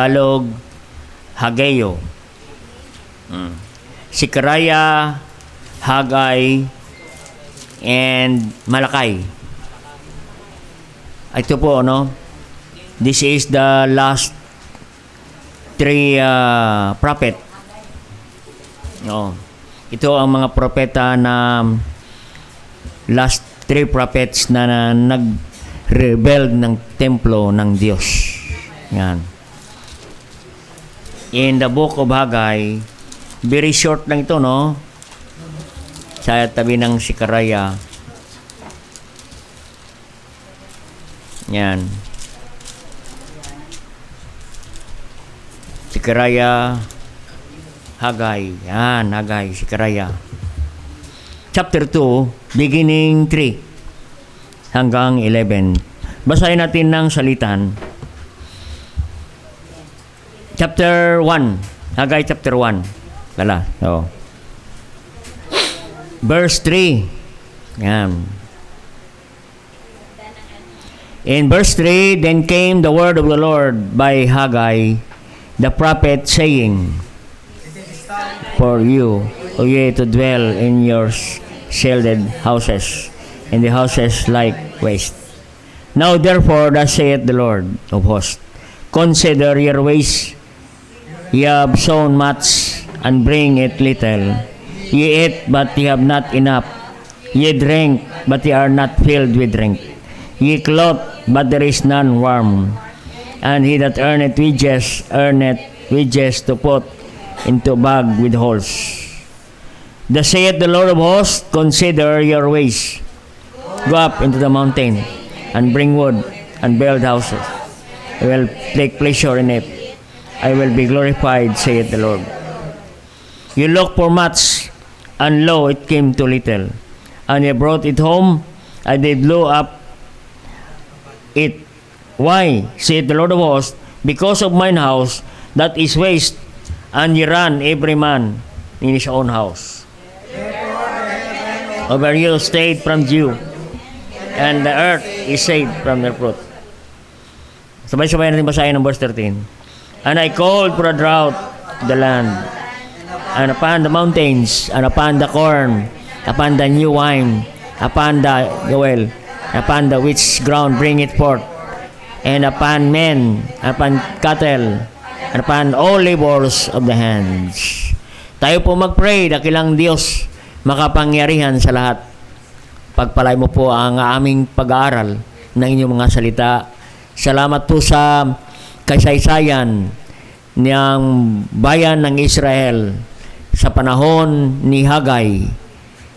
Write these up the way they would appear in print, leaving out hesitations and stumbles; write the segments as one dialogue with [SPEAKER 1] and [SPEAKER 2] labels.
[SPEAKER 1] Tagalog, Hageo. Sikaraya, Hagay, and Malakay. Ito po, this is the last three prophet. Ito ang mga propeta na last three prophets na nag-rebel ng templo ng Diyos. Yan. In the book of Haggai, very short lang ito, sa tabi ng Sikaraya. Yan. Sikaraya, Haggai. Yan, Haggai, Sikaraya. Chapter 2, beginning 3 hanggang 11. Basahin natin ng salitan. Chapter 1. Haggai chapter 1. Verse 3. Yan. In verse 3, then came the word of the Lord by Haggai, the prophet, saying, for you, O ye, to dwell in your shielded houses, and the houses like waste. Now therefore, thus saith the Lord of hosts, consider your ways. Ye have sown much, and bring it little. Ye eat, but ye have not enough. Ye drink, but ye are not filled with drink. Ye clothe, but there is none warm. And he that earneth wages to put into bag with holes. Thus saith the Lord of hosts, consider your ways. Go up into the mountain, and bring wood, and build houses. I will take pleasure in it. I will be glorified, saith the Lord. You look for much, and lo, it came to little. And ye brought it home, and they blew up it. Why, saith the Lord of hosts, because of mine house that is waste, and ye run every man in his own house. Over you stayed from dew, and the earth is saved from their fruit. Sabay-sabay natin basahin ng verse 13. And I called for a drought the land, and upon the mountains, and upon the corn, upon the new wine, upon the well, upon the which ground bring it forth, and upon men, upon cattle, and upon all labors of the hands. Tayo po mag-pray, dakilang Diyos, makapangyarihan sa lahat. Pagpalay mo po ang aming pag-aaral ng inyong mga salita. Salamat po sa kasaysayan ng bayan ng Israel sa panahon ni Haggai.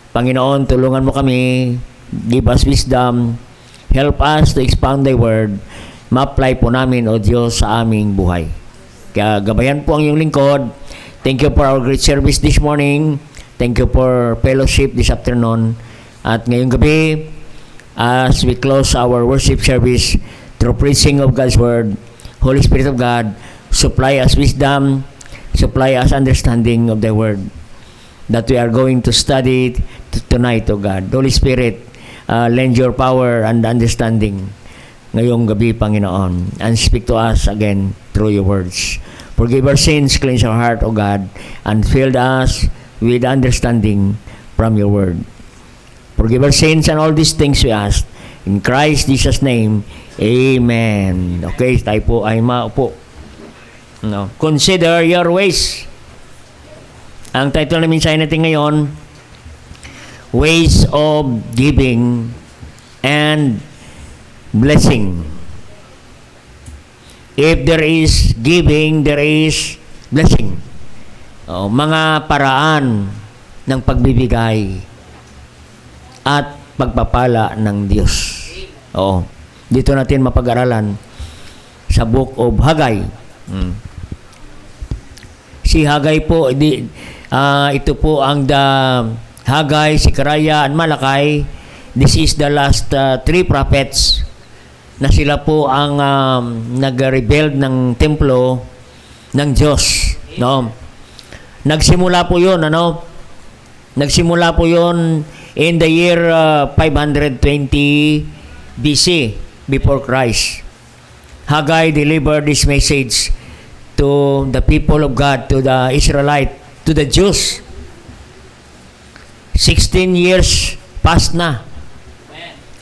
[SPEAKER 1] Panginoon, tulungan mo kami. Give us wisdom. Help us to expound thy word. Ma-apply po namin, O Diyos, sa aming buhay. Kaya gabayan po ang iyong lingkod. Thank you for our great service this morning. Thank you for fellowship this afternoon. At ngayong gabi, as we close our worship service through preaching of God's word, Holy Spirit of God, supply us wisdom, supply us understanding of the word that we are going to study tonight, O God. Holy Spirit, lend your power and understanding ngayong gabi, Panginoon, and speak to us again through your words. Forgive our sins, cleanse our heart, O God, and fill us with understanding from your word. Forgive our sins and all these things we ask. In Christ Jesus' name, amen. Okay, tayo po ay maupo. Consider your ways. Ang title na mensahe natin ngayon, Ways of Giving and Blessing. If there is giving, there is blessing. Mga paraan ng pagbibigay at pagpapala ng Diyos. Dito natin mapag-aralan sa book of Haggai. Si Haggai po, ito po ang the Haggai, Sikaraya, and Malakay. This is the last three prophets na sila po ang nag-rebuild ng templo ng Diyos. Nagsimula po yun, Nagsimula po yun in the year 520 BC, before Christ. Haggai delivered this message to the people of God, to the Israelite, to the Jews. 16 years past na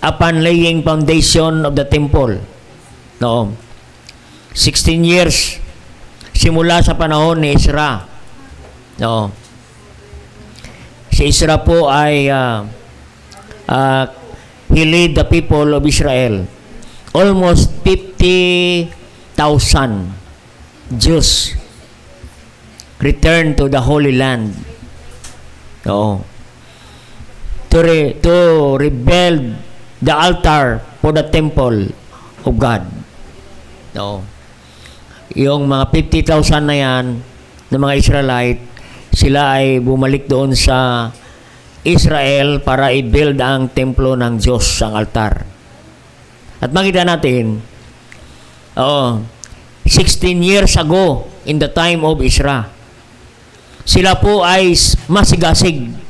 [SPEAKER 1] upon laying foundation of the temple. No. 16 years simula sa panahon ni Ezra. No. Si Ezra po ay he led the people of Israel. Almost 50,000 Jews returned to the Holy Land. No. To rebuild the altar for the temple of God. No. Yung mga 50,000 na yan ng mga Israelite, sila ay bumalik doon sa Israel para i-build ang templo ng Diyos, ang altar. At makita natin, 16 years ago, in the time of Ezra, sila po ay masigasig.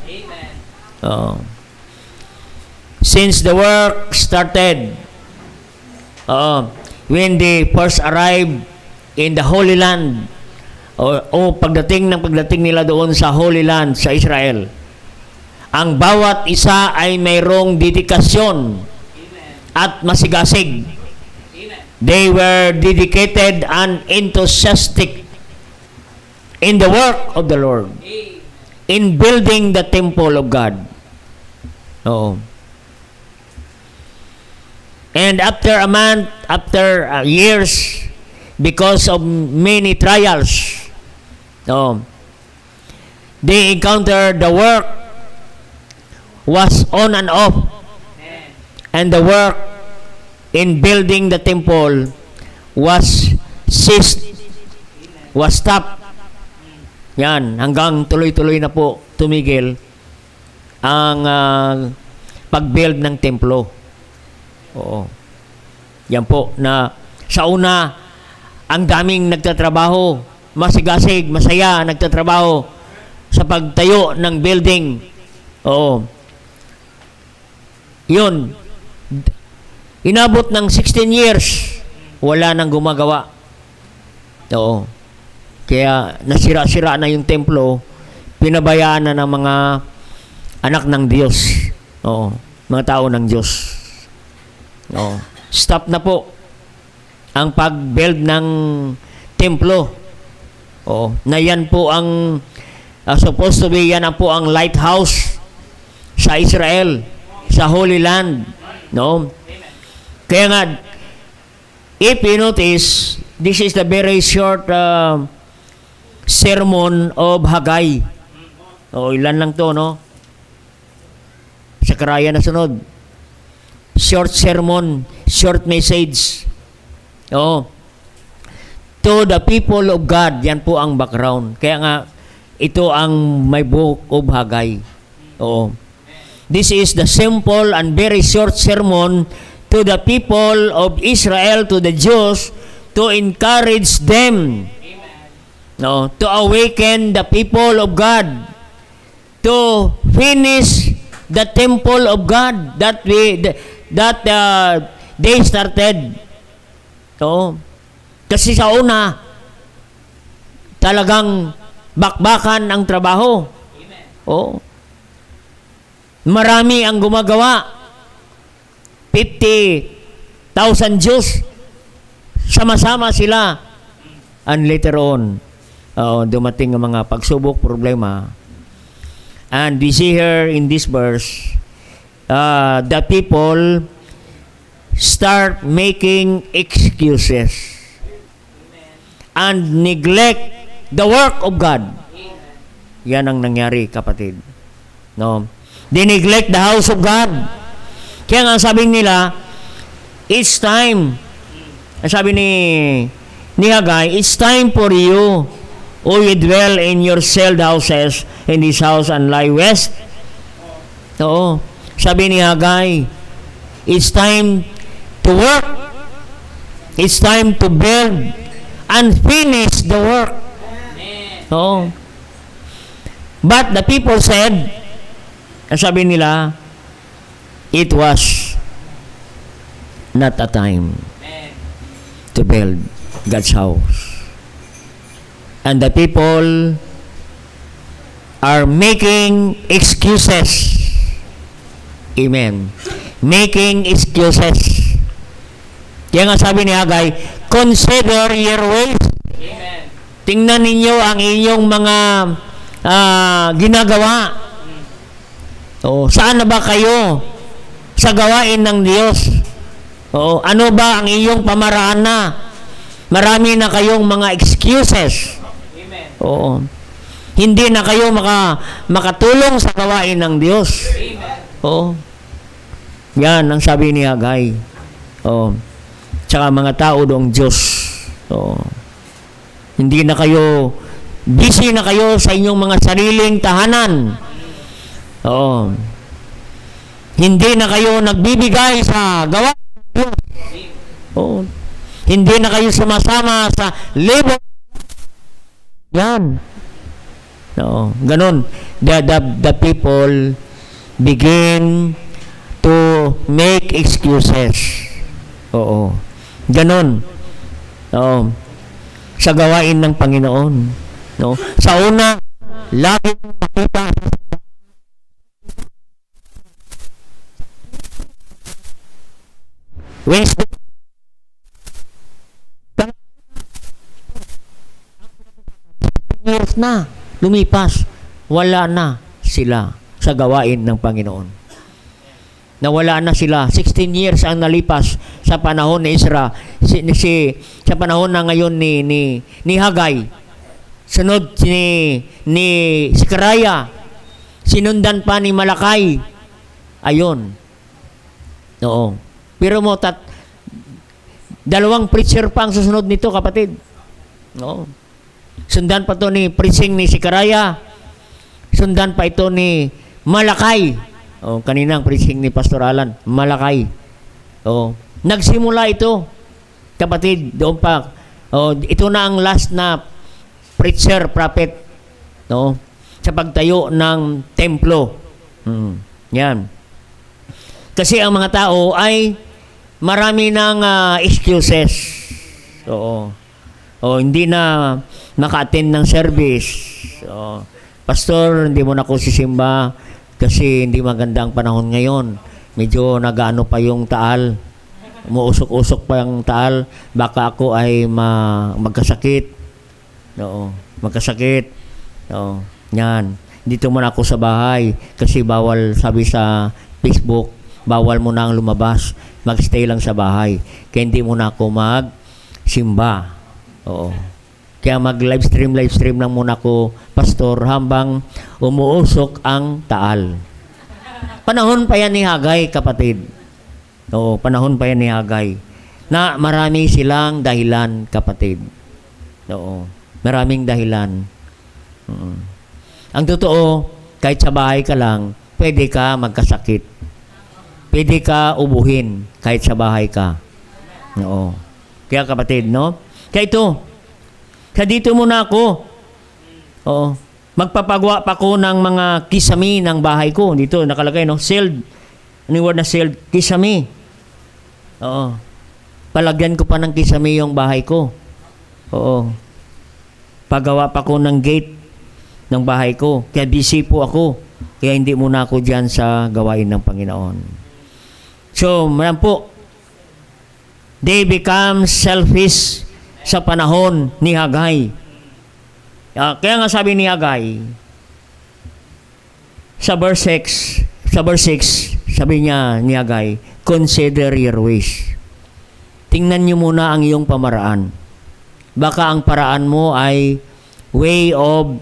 [SPEAKER 1] Since the work started, when they first arrived in the Holy Land, pagdating nila doon sa Holy Land, sa Israel, ang bawat isa ay mayroong dedikasyon at masigasig. They were dedicated and enthusiastic in the work of the Lord, in building the temple of God. And after a month, after years, because of many trials, they encountered the work was on and off, and the work in building the temple was ceased, was stopped. Yan, hanggang tuloy-tuloy na po tumigil ang pag-build ng templo. Yan po, na sa una, ang daming nagtatrabaho, masigasig, masaya, nagtatrabaho sa pagtayo ng building. Yun. Inabot ng 16 years, wala nang gumagawa. Kaya nasira-sira na yung templo, pinabayaan na ng mga anak ng Diyos. Mga tao ng Diyos. Stop na po ang pag-build ng templo. Na yan po ang supposed to be, yan ang po ang lighthouse sa Israel, sa Holy Land. Kaya nga, if you notice, this is the very short sermon of Haggai. Ilan lang to, no? Sakaraya na sunod. Short sermon, short message. To the people of God, yan po ang background. Kaya nga, ito ang my book of Haggai. This is the simple and very short sermon to the people of Israel, to the Jews, to encourage them, to awaken the people of God, to finish the temple of God that they started. Kasi sa una, talagang bakbakan ang trabaho. Marami ang gumagawa. 50,000 Jews, sama-sama sila. And later on, dumating ang mga pagsubok, problema. And we see here in this verse, the people start making excuses and neglect the work of God. Yan ang nangyari, kapatid. They neglect the house of God. Kaya nga sabi nila, it's time. Sabi ni Haggai, it's time for you, O ye dwell in your celled houses, in this house and lie west. Sabi ni Haggai, it's time to work. It's time to build and finish the work. But the people said, sabi nila, it was not a time to build God's house. And the people are making excuses. Amen. Making excuses. Kaya nga sabi ni Hagay, consider your ways.
[SPEAKER 2] Amen.
[SPEAKER 1] Tingnan ninyo ang inyong mga ginagawa. Saan na ba kayo sa gawain ng Diyos? Ano ba ang iyong pamaraan na? Marami na kayong mga excuses.
[SPEAKER 2] Amen.
[SPEAKER 1] Hindi na kayo makatulong sa gawain ng Diyos.
[SPEAKER 2] Amen.
[SPEAKER 1] Yan ang sabi ni Hagay. Tsaka mga tao doong Diyos. Hindi na kayo, busy na kayo sa inyong mga sariling tahanan. Hindi na kayo nagbibigay sa gawain ng Diyos. Hindi na kayo sumasama sa labor. Yan. Ganon. The people begin to make excuses. Ganon. Sa gawain ng Panginoon. Sa una, lagi makita Wednesday years na lumipas, wala na sila sa gawain ng Panginoon. Nawala na sila. 16 years ang nalipas sa panahon ni Ezra, sa panahon na ngayon ni Hagay. Sunod ni Sekaraya. Sinundan pa ni Malakay. Ayon. Pero dalawang preacher pa ang susunod nito, kapatid. Sundan pa to ni preaching ni Sekaraya. Sundan pa ito ni Malakay. Kaninang preaching ni Pastor Alan, Malakay. Nagsimula ito, kapatid, doon pa. Ito na ang last na preacher, prophet, sa pagtayo ng templo. Yan. Kasi ang mga tao ay marami ng excuses. Hindi na maka-attend ng service. Pastor, hindi mo na ako sisimba kasi hindi maganda ang panahon ngayon. Medyo nagaano pa yung taal. Umuusok-usok pa yung taal. Baka ako ay magkasakit. Magkasakit. Yan. Dito muna ako sa bahay kasi bawal, sabi sa Facebook, bawal mo na ang lumabas. Magstay lang sa bahay. Kaya hindi mo na ako magsimba. Kaya live stream lang muna ko, Pastor, hambang umuusok ang taal. Panahon pa yan ni Hagay, kapatid. Panahon pa yan ni Hagay. Na marami silang dahilan, kapatid. Maraming dahilan. Ang totoo, kahit sa bahay ka lang, pwede ka magkasakit. Pwede ka ubuhin kahit sa bahay ka. Kaya kapatid, Kaya ito, dito muna ako. Magpapagawa pa ko ng mga kisami ng bahay ko. Dito, nakalagay, sealed. Ano yung word na sealed? Kisami. Palagyan ko pa ng kisami yung bahay ko. Pagawa pa ko ng gate ng bahay ko. Kaya busy po ako. Kaya hindi muna ako dyan sa gawain ng Panginoon. So, maram po, they become selfish sa panahon ni Hagay. Kaya nga sabi ni Hagay, sa verse 6, sabi niya ni Hagay, consider your ways. Tingnan niyo muna ang iyong pamaraan. Baka ang paraan mo ay way of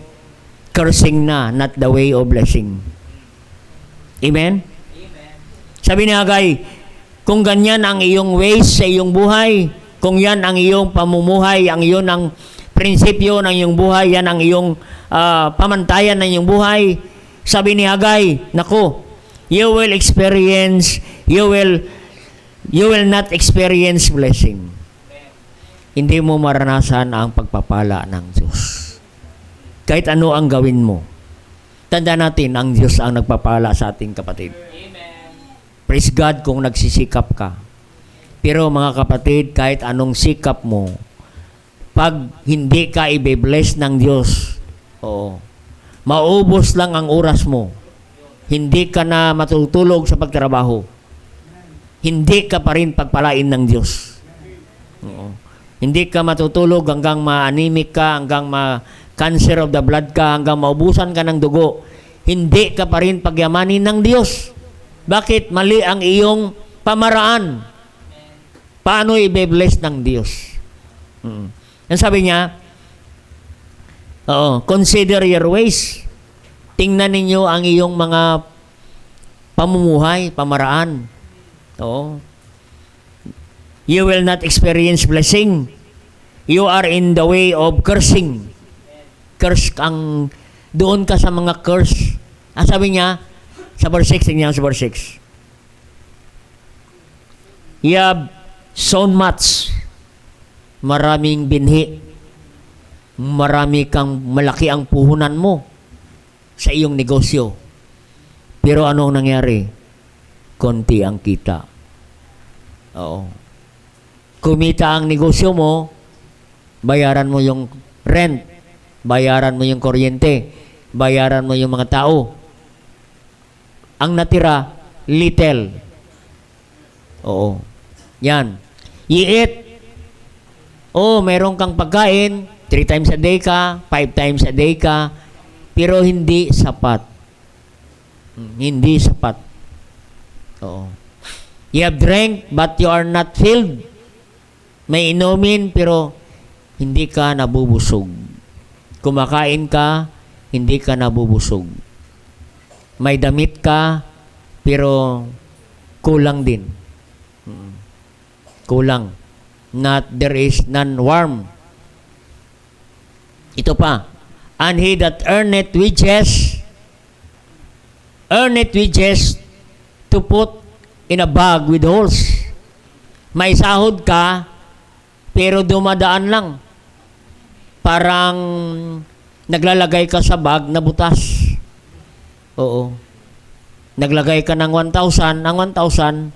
[SPEAKER 1] cursing na, not the way of blessing. Amen? Sabi ni Hagay, kung ganyan ang iyong ways sa iyong buhay, kung yan ang iyong pamumuhay, ang iyon ang prinsipyo ng iyong buhay, yan ang iyong pamantayan ng iyong buhay, sabi ni Hagay, nako, you will not experience blessing. Hindi mo maranasan ang pagpapala ng Diyos. Kahit ano ang gawin mo. Tanda natin, ang Diyos ang nagpapala sa ating kapatid.
[SPEAKER 2] Amen.
[SPEAKER 1] Praise God kung nagsisikap ka. Pero mga kapatid, kahit anong sikap mo, pag hindi ka i-bless ng Diyos. Oo. Maubos lang ang oras mo. Hindi ka na matutulog sa pagtrabaho. Hindi ka pa rin pagpalain ng Diyos. Oo. Hindi ka matutulog hanggang ma-anemic ka, hanggang ma-cancer of the blood ka, hanggang maubusan ka ng dugo. Hindi ka pa rin pagyamanin ng Diyos. Bakit? Mali ang iyong pamaraan. Paano i-bless ng Diyos? Ang sabi niya, consider your ways. Tingnan ninyo ang iyong mga pamumuhay, pamaraan. Oo. You will not experience blessing. You are in the way of cursing. Curse ang, doon ka sa mga curse. Ang sabi niya, sa verse 6, tingnan sa verse 6. You have sown much. Maraming binhi. Malaki ang puhunan mo sa iyong negosyo. Pero ano ang nangyari? Konti ang kita. Oo. Kumita ang negosyo mo, bayaran mo yung rent, bayaran mo yung kuryente, bayaran mo yung mga tao. Ang natira, little. Oo. Yan. You eat. Meron kang pagkain, 3 times a day ka, 5 times a day ka, pero hindi sapat. Hindi sapat. Oo. You have drank, but you are not filled. May inumin, pero hindi ka nabubusog. Kumakain ka, hindi ka nabubusog. May damit ka, pero kulang din. Kulang. There is none warm. Ito pa. And he that earneth wages to put in a bag with holes. May sahod ka, pero dumadaan lang. Parang naglalagay ka sa bag na butas. Oo. Naglagay ka ng 1,000, ang 1,000,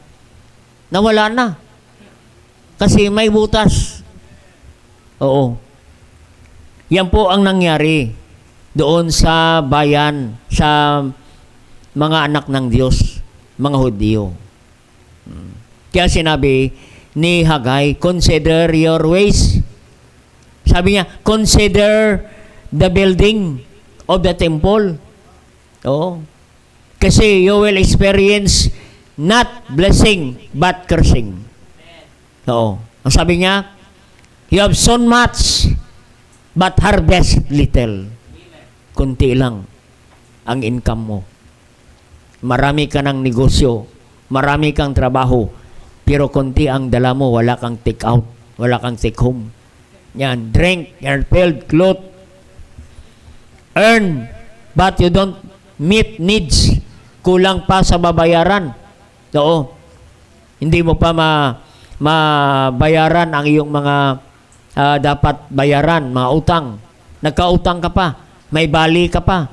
[SPEAKER 1] nawala na. Kasi may butas. Oo. Yan po ang nangyari doon sa bayan, sa mga anak ng Diyos, mga Hudyo. Kaya sinabi ni Haggai, consider your ways. Sabi niya, consider the building of the temple. Oo. Kasi you will experience not blessing, but cursing. Oo. Ang sabi niya, you have sown much, but harvest little. Kunti lang ang income mo. Marami ka ng negosyo, marami kang trabaho, pero kunti ang dala mo, wala kang take out, wala kang take home. Yan, drink, you're filled, clothes, earn, but you don't meet needs. Kulang pa sa babayaran. Oo. Hindi mo pa mabayaran ang iyong mga dapat bayaran, mga utang. Nagkautang ka pa, may bali ka pa.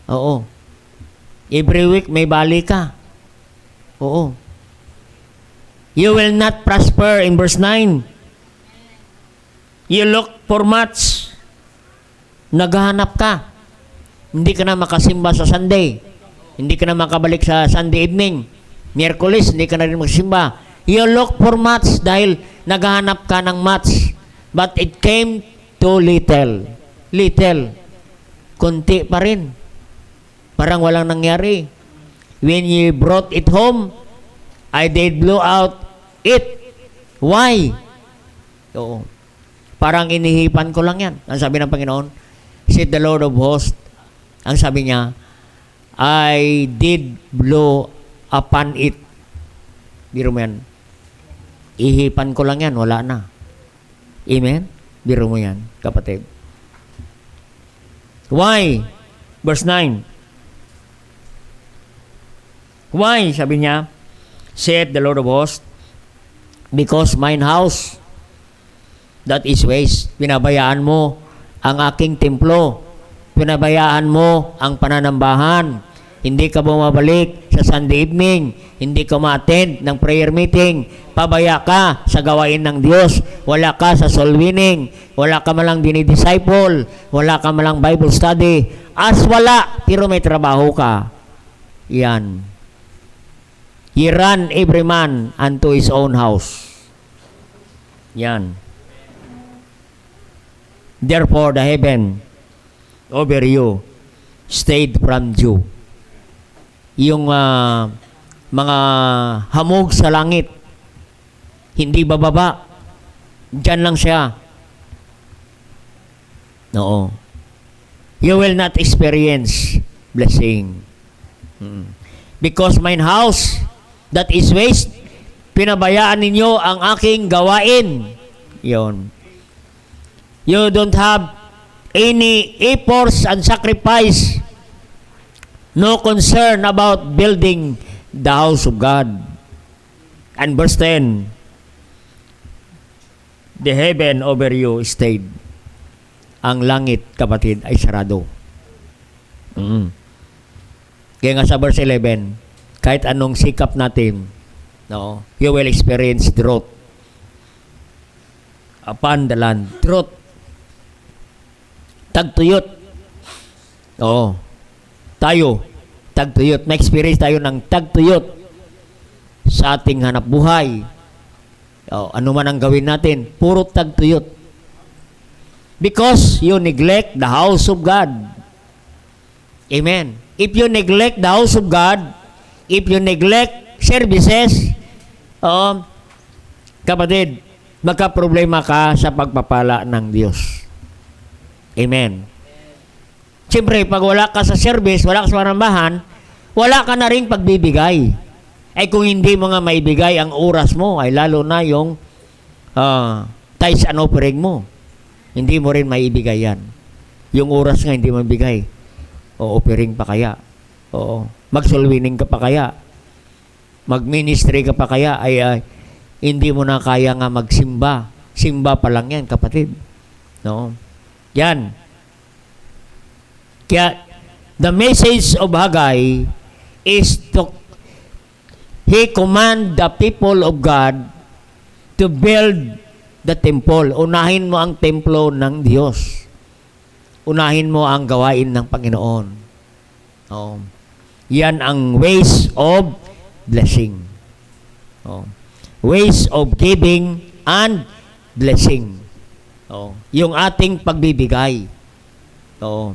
[SPEAKER 1] Oo. Every week may bali ka. Oo. You will not prosper in verse 9. You look for much. Naghahanap ka. Hindi ka na makasimba sa Sunday. Hindi ka na makabalik sa Sunday evening. Miyerkules, hindi ka na rin magsimba. You look for much dahil naghahanap ka ng much. But it came to little. Little. Kunti pa rin. Parang walang nangyari. When you brought it home, I did blow out it. Why? Oo. Parang inihipan ko lang yan. Ang sabi ng Panginoon, said the Lord of hosts, ang sabi niya, I did blow upon it. Biro mo yan. Ihipan ko lang yan, wala na. Amen? Biro mo yan, kapatid. Why? Verse 9. Why? Sabi niya, said the Lord of hosts, because mine house, that is waste. Pinabayaan mo ang aking templo. Pinabayaan mo ang pananambahan. Hindi ka bumabalik sa Sunday evening, hindi ka ma-attend ng prayer meeting, pabaya ka sa gawain ng Diyos, wala ka sa soul winning, wala ka malang dinidisciple, wala ka malang Bible study, as wala, pero may trabaho ka. Yan. Ye run every man unto his own house. Yan. Therefore, the heaven over you stayed from you. Yung mga hamog sa langit, hindi bababa. Diyan lang siya. No. You will not experience blessing. Because mine house that is waste, pinabayaan ninyo ang aking gawain. Yon. You don't have any efforts and sacrifice, no concern about building the house of God. And verse 10, the heaven over you stayed. Ang langit, kapatid, ay sarado. Kaya nga sa verse 11, kahit anong sikap natin, no, you will experience drought upon the land. Drought. Tagtuyot. Oo. Tayo, tagtuyot. May experience tayo ng tagtuyot sa ating hanap buhay. Ano man ang gawin natin, puro tagtuyot. Because you neglect the house of God. Amen. If you neglect the house of God, if you neglect services, kapatid, magka-problema ka sa pagpapala ng Diyos. Amen. Siyempre, pag wala ka sa service, wala ka sa parambahan, wala ka na rin pagbibigay. Ay kung hindi mo nga maibigay ang oras mo, ay lalo na yung tithes and offering mo. Hindi mo rin maibigay yan. Yung oras nga hindi mo maibigay. O offering pa kaya? Oo. Mag-soul winning ka pa kaya? Mag-ministry ka pa kaya? Ay hindi mo na kaya nga magsimba. Simba pa lang yan, kapatid. No? Yan. Kaya, the message of Haggai is to, he command the people of God to build the temple. Unahin mo ang templo ng Diyos. Unahin mo ang gawain ng Panginoon. Oh. Yan ang ways of blessing. Oh. Ways of giving and blessing. Oh. Yung ating pagbibigay. Oh.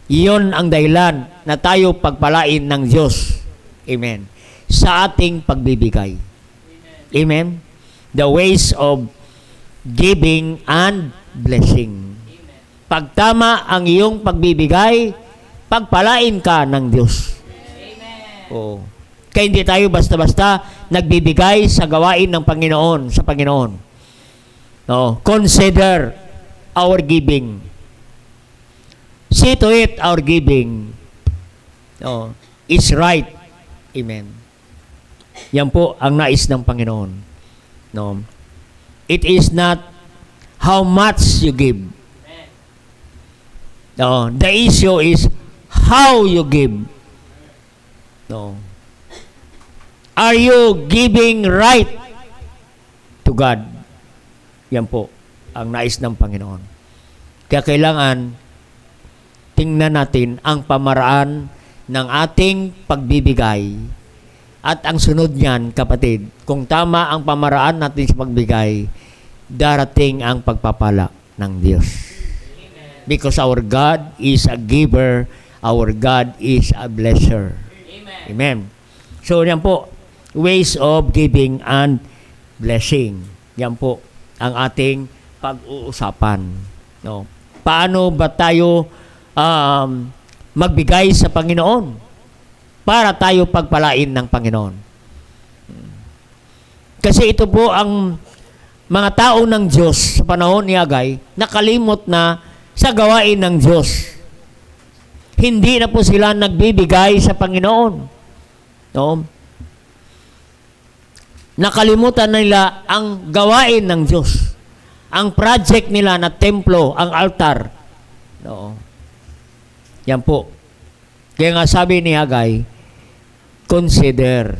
[SPEAKER 1] Iyon ang dahilan na tayo pagpalain ng Diyos. Amen. Sa ating pagbibigay. Amen. The ways of giving and blessing. Pag tama ang iyong pagbibigay, pagpalain ka ng Diyos. Oo. Kaya hindi tayo basta-basta nagbibigay sa gawain ng Panginoon, sa Panginoon. No. Consider our giving. See to it, our giving is right. Amen. Yan po ang nais ng Panginoon. No. It is not how much you give. No. The issue is how you give. No. Are you giving right to God? Yan po ang nais ng Panginoon. Kaya kailangan tingnan natin ang pamaraan ng ating pagbibigay. At ang sunod niyan, kapatid, kung tama ang pamaraan natin sa pagbigay, darating ang pagpapala ng Diyos. Because our God is a giver, our God is a blesser. Amen. So, yan po, ways of giving and blessing. Yan po ang ating pag-uusapan. No? Paano ba tayo magbigay sa Panginoon? Para tayo pagpalain ng Panginoon. Kasi ito po ang mga tao ng Diyos sa panahon ni Haggai, nakalimot na sa gawain ng Diyos. Hindi na po sila nagbibigay sa Panginoon. No? Nakalimutan nila ang gawain ng Diyos. Ang project nila na templo, ang altar. No? Yan po. Kaya nga sabi ni Haggai, consider.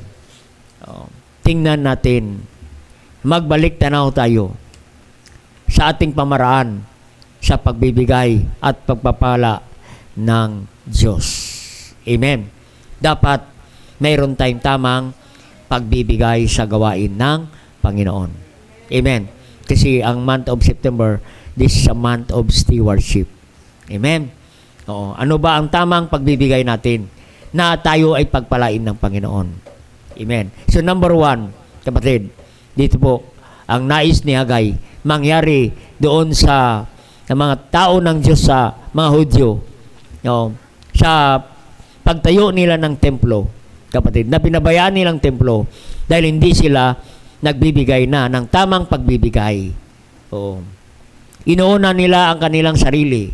[SPEAKER 1] Tingnan natin. Magbalik tanaw tayo sa ating pamaraan sa pagbibigay at pagpapala ng Diyos. Amen. Dapat mayroon tayong tamang pagbibigay sa gawain ng Panginoon. Amen. Kasi ang month of September, this is a month of stewardship. Amen. Oo. Ano ba ang tamang pagbibigay natin na tayo ay pagpalain ng Panginoon? Amen. So number 1, kapatid, dito po, ang nais ni Hagay, mangyari doon sa mga tao ng Diyos, sa mga Hudyo, sa pagtayo nila ng templo, kapatid, na pinabayaan nilang templo dahil hindi sila nagbibigay na ng tamang pagbibigay. Inuuna nila ang kanilang sarili,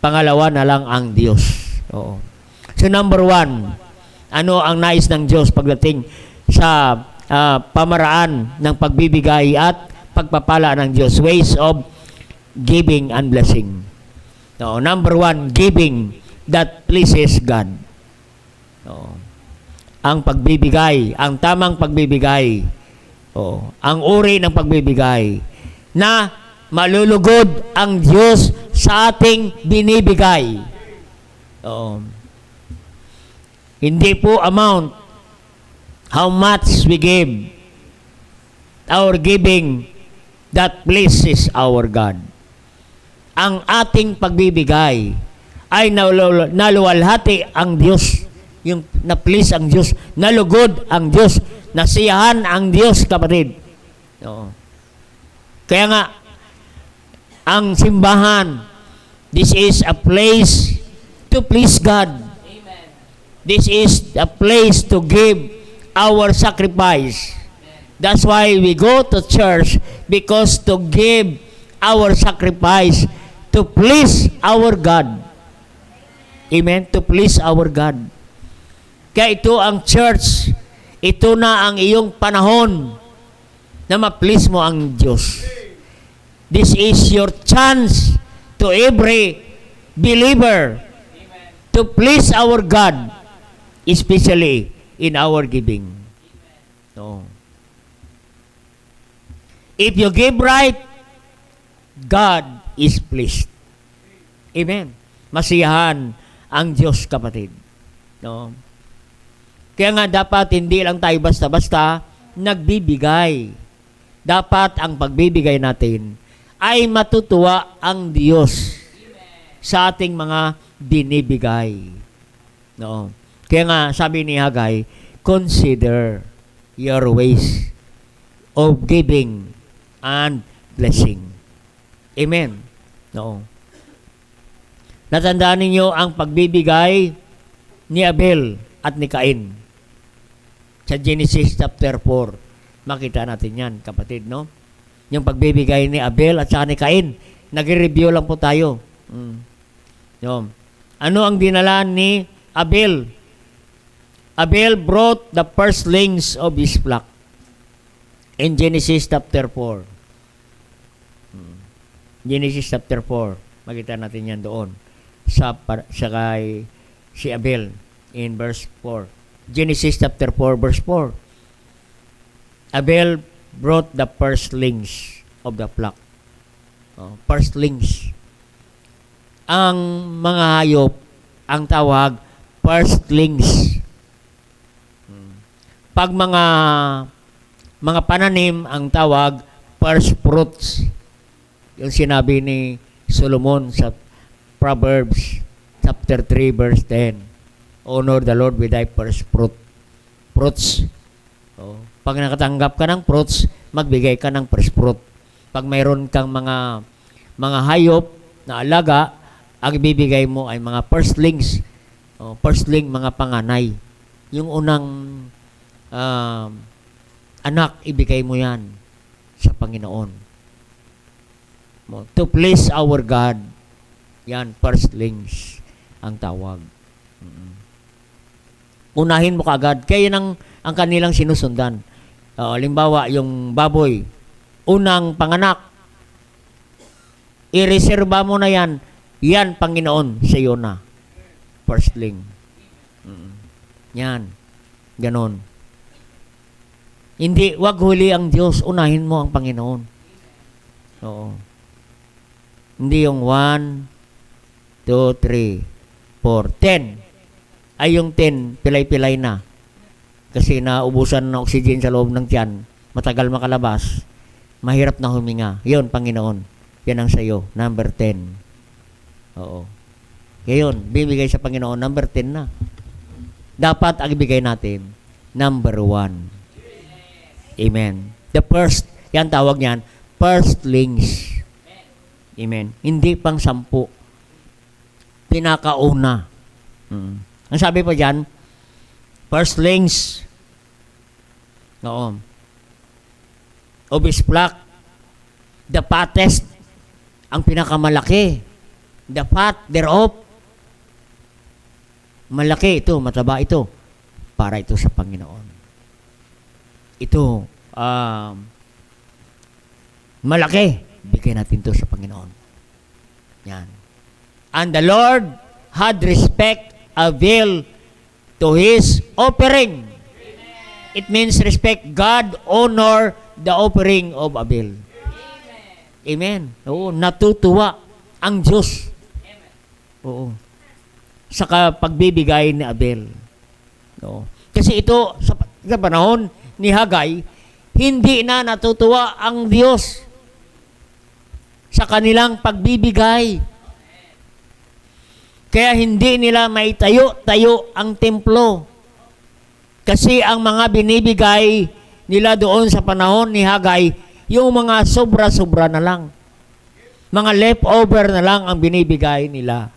[SPEAKER 1] pangalawa na lang ang Diyos. So number 1, ano ang nais ng Diyos pagdating sa pamaraan ng pagbibigay at pagpapala ng Diyos? Ways of giving and blessing. Number 1, giving that pleases God. Ang pagbibigay, ang tamang pagbibigay, ang uri ng pagbibigay na malulugod ang Diyos sa ating binibigay. Hindi po amount, how much we give, our giving that pleases our God. Ang ating pagbibigay ay naluwalhati ang Diyos, yung na-please ang Diyos, nalugod ang Diyos, nasiyahan ang Diyos, kapatid. Kaya nga, ang simbahan, this is a place to please God.
[SPEAKER 2] Amen.
[SPEAKER 1] This is a place to give our sacrifice. That's why we go to church, because to give our sacrifice to please our God. Amen? To please our God. Kaya ito ang church, ito na ang iyong panahon na ma-please mo ang Diyos. This is your chance to every believer to please our God, especially in our giving. If you give right, God is pleased. Amen. Masiyahan ang Diyos, kapatid. Kaya nga dapat hindi lang tayo basta-basta nagbibigay. Dapat ang pagbibigay natin ay matutuwa ang Diyos sa ating mga binibigay. Kaya nga sabi ni Hagay, consider your ways of giving and blessing. Amen. Natandaan ninyo ang pagbibigay ni Abel at ni Cain. Sa Genesis chapter 4, makita natin yan, kapatid, no? Yung pagbibigay ni Abel at saka ni Cain. Nag-review lang po tayo. Ano ang dinala ni Abel? Abel brought the firstlings of his flock. In Genesis chapter 4. Genesis chapter 4. Makita natin yan doon. Sa kay si Abel in verse 4. Genesis chapter 4 verse 4. Abel brought the firstlings of the flock. Firstlings. Ang mga hayop, ang tawag, firstlings. Pag mga pananim, ang tawag, first fruits. Yung sinabi ni Solomon sa Proverbs chapter 3 verse 10. Honor the Lord with thy first fruits. Pag nakatanggap ka ng fruits, magbigay ka ng first fruit. Pag mayroon kang mga hayop na alaga, ang ibibigay mo ay mga firstlings. Firstling, mga panganay. Yung unang anak, ibigay mo yan sa Panginoon. To please our God, yan, firstlings ang tawag. Unahin mo kaagad. Kaya ang kanilang sinusundan. Halimbawa, yung baboy, unang panganak, ireserba mo na yan, yan, Panginoon, sa iyo na. Firstling. Yan. Ganon. Hindi, wag huli ang Diyos, unahin mo ang Panginoon. Oo. Hindi yung 1, 2, 3, 4, 10. Ay yung 10, pilay-pilay na. Kasi naubusan ng oxygen sa loob ng tiyan, matagal makalabas, mahirap na huminga. Yun, Panginoon. Yan ang sayo, number 10. Oo. Ngayon, bibigay sa Panginoon, number 10 na. Dapat ang ibigay natin, number 1. Amen. The first, yan tawag niyan, firstlings. Amen. Hindi pang 10. Pinakauna. Ang sabi pa dyan, firstlings. Oo. Of his flock, the fattest, ang pinakamalaki. The fat thereof. Malaki ito, mataba ito. Para ito sa Panginoon. Ito, malaki. Bigay natin ito sa Panginoon. Yan. And the Lord had respect, avail to His offering. It means respect. God honor the offering of Abel. Amen. Oo, natutuwa ang Diyos. Oo. Sa pagbibigay ni Abel. Oo. Kasi ito, sa panahon ni Hagay, hindi na natutuwa ang Diyos sa kanilang pagbibigay. Kaya hindi nila maitayo-tayo ang templo. Kasi ang mga binibigay nila doon sa panahon ni Hagay, yung mga sobra-sobra na lang. Mga leftover na lang ang binibigay nila.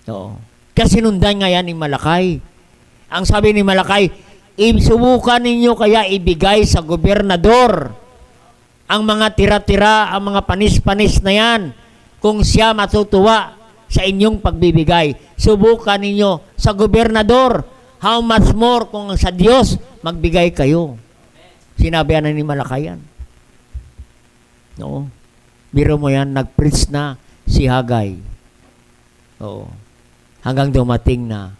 [SPEAKER 1] Oo. Kasi sinundan nga yan ni Malakay. Ang sabi ni Malakay, subukan ninyo kaya ibigay sa gobernador ang mga tira-tira, ang mga panis-panis na yan, kung siya matutuwa sa inyong pagbibigay. Subukan ninyo sa gobernador, how much more kung sa Diyos magbigay kayo. Sinabi na ni Malakay yan. No? Biro mo yan, nag-preach na si Hagay. Oo. Hanggang dumating na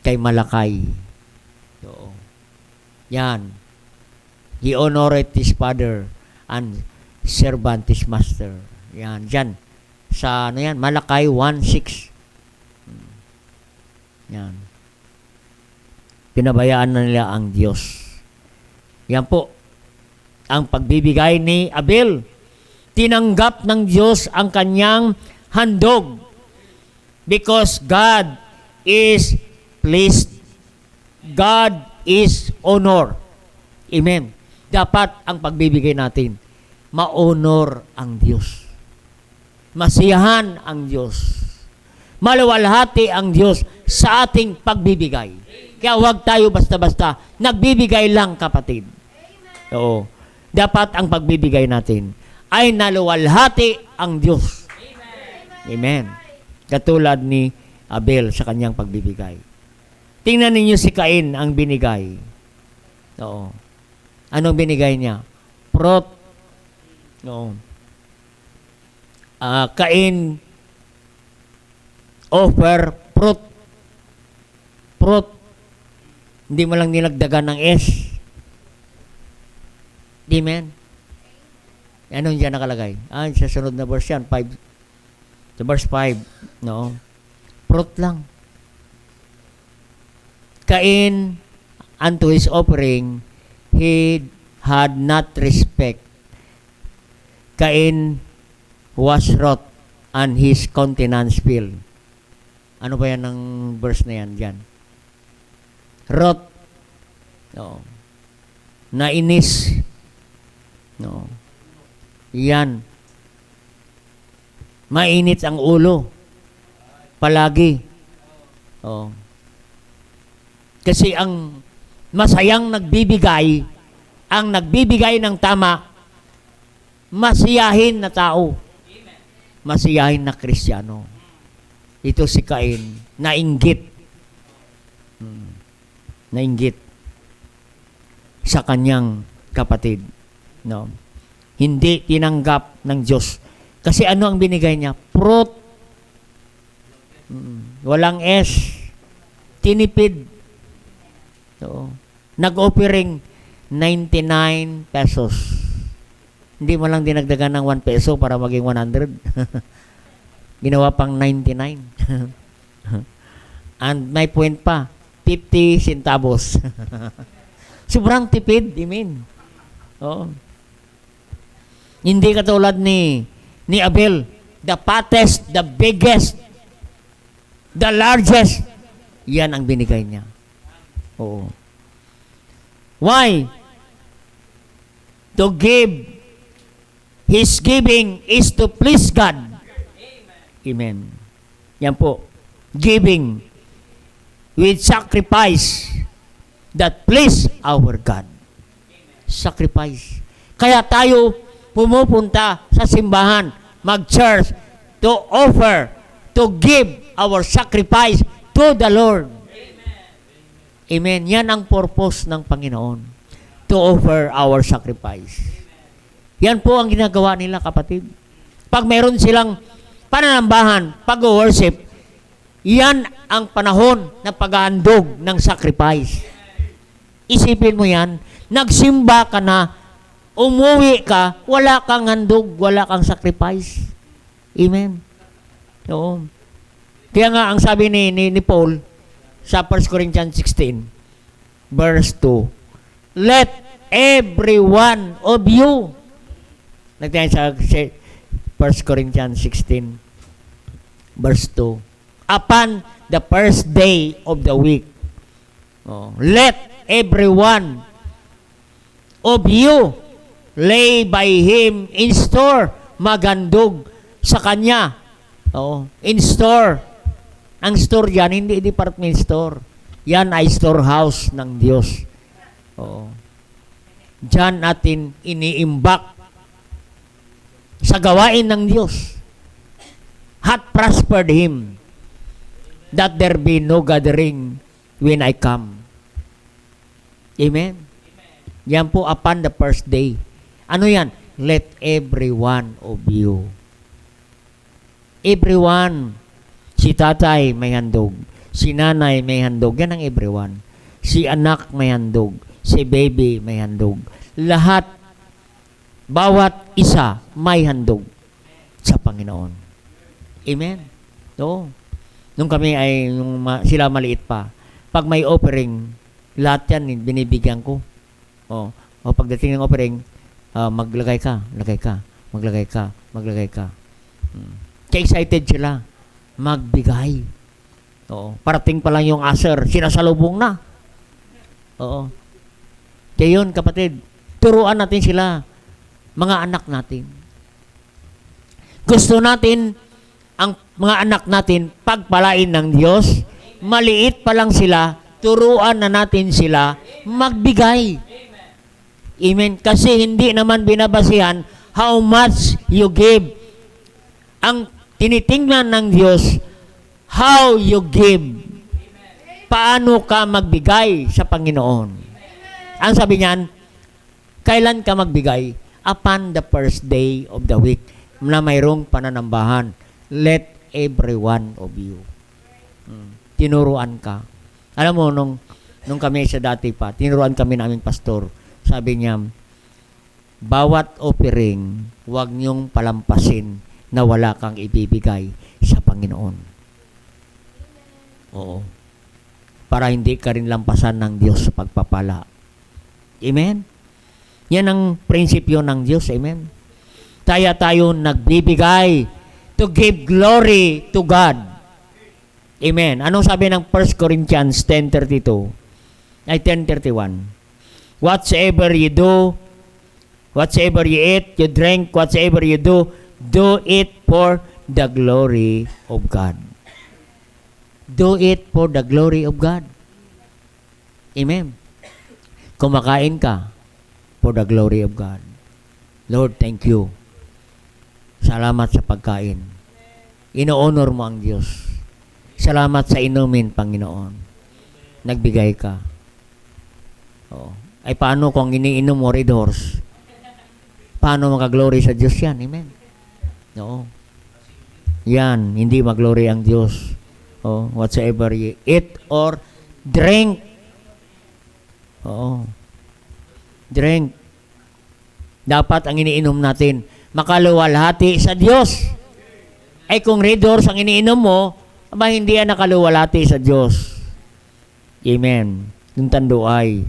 [SPEAKER 1] kay Malakay. Oo. Yan. He honored his father and servant his master. Yan. Diyan. Sa, ano yan? Malakay 1:6. Yan. Pinabayaan na nila ang Diyos. Yan po. Ang pagbibigay ni Abel. Tinanggap ng Diyos ang kanyang handog. Because God is pleased. God is honor. Amen. Dapat ang pagbibigay natin, ma-honor ang Diyos. Masiyahan ang Diyos. Maluwalhati ang Diyos sa ating pagbibigay. Kaya huwag tayo basta-basta nagbibigay lang, kapatid. Oo. Dapat ang pagbibigay natin ay naluwalhati ang Diyos. Amen. Katulad ni Abel sa kanyang pagbibigay. Tingnan ninyo si Cain ang binigay. Oo. Anong binigay niya? Fruit. Oo. Cain offer fruit. Fruit. Hindi mo lang nilagdagan ng S. Amen. Anong diyan nakalagay? Sa sunod na verse yan. 5. Sa verse 5. No? Fruit lang. Cain, unto his offering, he had not respect. Cain was wroth, and his countenance fell. Ano ba yan ng verse na yan dyan? Wroth. No. Nainis. No. Yan. Mainit ang ulo. Palagi. Oh. Kasi ang masayang nagbibigay, ang nagbibigay ng tama, masiyahin na tao. Masiyahin na Kristiyano. Ito si Cain, nainggit. Nainggit sa kanyang kapatid. No. Hindi tinanggap ng Diyos. Kasi ano ang binigay niya? Fruit. Walang S. Tinipid. Oo. Nag-offering 99 pesos. Hindi mo lang dinagdagan ng 1 peso para maging 100. Ginawa pang 99. And may point pa, 50 centavos. Sobrang tipid, amen. Oo. Hindi katulad ni Abel, the fattest, the biggest, the largest. Yan ang binigay niya. Oo. Why? To give. His giving is to please God. Amen. Yan po. Giving with sacrifice that please our God. Sacrifice. Kaya tayo pumupunta sa simbahan, mag-church, to offer, to give our sacrifice to the Lord. Amen. Yan ang purpose ng Panginoon. To offer our sacrifice. Yan po ang ginagawa nila, kapatid. Pag meron silang pananambahan, pag-worship, yan ang panahon ng pag-aandog ng sacrifice. Isipin mo yan, nagsimba ka na, umuwi ka, wala kang handog, wala kang sacrifice. Amen. Oo. Kaya nga, ang sabi ni Paul sa 1 Corinthians 16, verse 2, let every one of you, nagtayan sa 1 Corinthians 16, verse 2, upon the first day of the week, let every one of you lay by him in store, magandog sa kanya. In store. Ang store yan, hindi department store. Yan ay storehouse ng Diyos. Diyan natin iniimbak sa gawain ng Diyos. Hath prospered him that there be no gathering when I come. Amen? Yan po upon the first day. Ano yan? Let every one of you. Everyone. Si tatay may handog. Si nanay may handog. Yan ang everyone. Si anak may handog. Si baby may handog. Lahat, bawat isa may handog sa Panginoon. Amen? Oo. Nung kami ay, sila maliit pa, pag may offering, lahat yan, binibigyan ko. O pagdating ng offering, maglagay ka, maglagay ka. Kaya excited sila, magbigay. Parating pa lang yung aser, sinasalubong na. Kaya yun, kapatid, turuan natin sila, mga anak natin. Gusto natin, ang mga anak natin, pagpalain ng Diyos, maliit pa lang sila, turuan na natin sila, magbigay. Amen. Kasi hindi naman binabasihan how much you give. Ang tinitingnan ng Diyos, how you give. Paano ka magbigay sa Panginoon. Ang sabi niyan, kailan ka magbigay? Upon the first day of the week na mayroong pananambahan. Let every one of you. Tinuruan ka. Alam mo, nung kami sa dati pa, tinuruan kami ng aming pastor. Sabi niya, bawat offering, huwag niyong palampasin na wala kang ibibigay sa Panginoon. Oo. Para hindi ka rin lampasan ng Diyos sa pagpapala. Amen? Yan ang prinsipyo ng Diyos. Amen? Tayo nagbibigay to give glory to God. Amen. Anong sabi ng 1 Corinthians 10:32? Ay, 10:31. Whatsoever you do, whatsoever you eat, you drink, whatsoever you do it for the glory of God. Do it for the glory of God. Amen. Kumakain ka for the glory of God. Lord, thank you. Salamat sa pagkain. Ino-honor mo ang Diyos. Salamat sa inumin, Panginoon. Nagbigay ka. Ay paano kung iniinom mo Red Horse? Paano makaglory sa Diyos yan? Amen. Oo. Yan, hindi maglory ang Diyos. Whatsoever you eat or drink, Oo. Drink. Dapat ang iniinom natin, makaluwalhati sa Diyos. Ay kung Red Horse ang iniinom mo, aba hindi yan nakaluwalhati sa Diyos. Amen. Yung tanduay,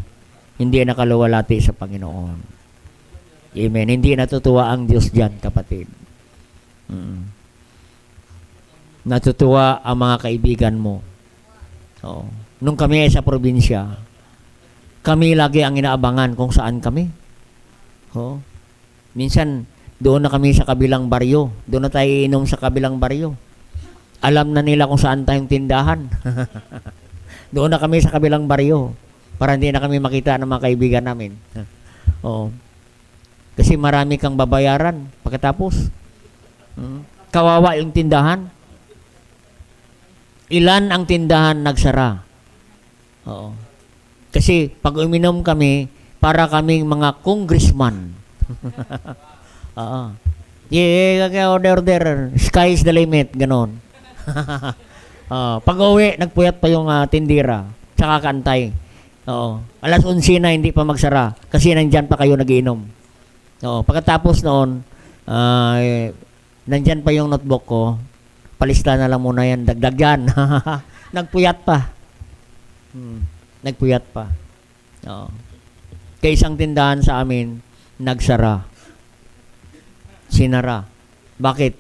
[SPEAKER 1] hindi yan nakaluwalhati sa Panginoon. Amen. Hindi natutuwa ang Diyos dyan, kapatid. Natutuwa ang mga kaibigan mo. Oo. Nung kami ay sa probinsya, kami lagi ang inaabangan kung saan kami. Oo. Minsan, doon na kami sa kabilang baryo. Doon na tayo iinom sa kabilang baryo. Alam na nila kung saan tayong tindahan. Doon na kami sa kabilang baryo para hindi na kami makita ng mga kaibigan namin. Oo. Kasi marami kang babayaran pagkatapos. Kawawa yung tindahan. Ilan ang tindahan nagsara? Oo. Kasi pag uminom kami, para kaming mga congressman. Oo. Yeah, order. Sky is the limit. Ganon. Pag uwi, nagpuyat pa yung tindira. Tsaka kantay. Oo. Alas 11 na, hindi pa magsara. Kasi nandyan pa kayo nagiinom. Oo. Pagkatapos noon, nandyan pa yung notebook ko. Palista na lang muna yan. Dagdag yan. Nagpuyat pa. Nagpuyat pa. Oo. Kaya isang tindahan sa amin, nagsara. Sinara. Bakit?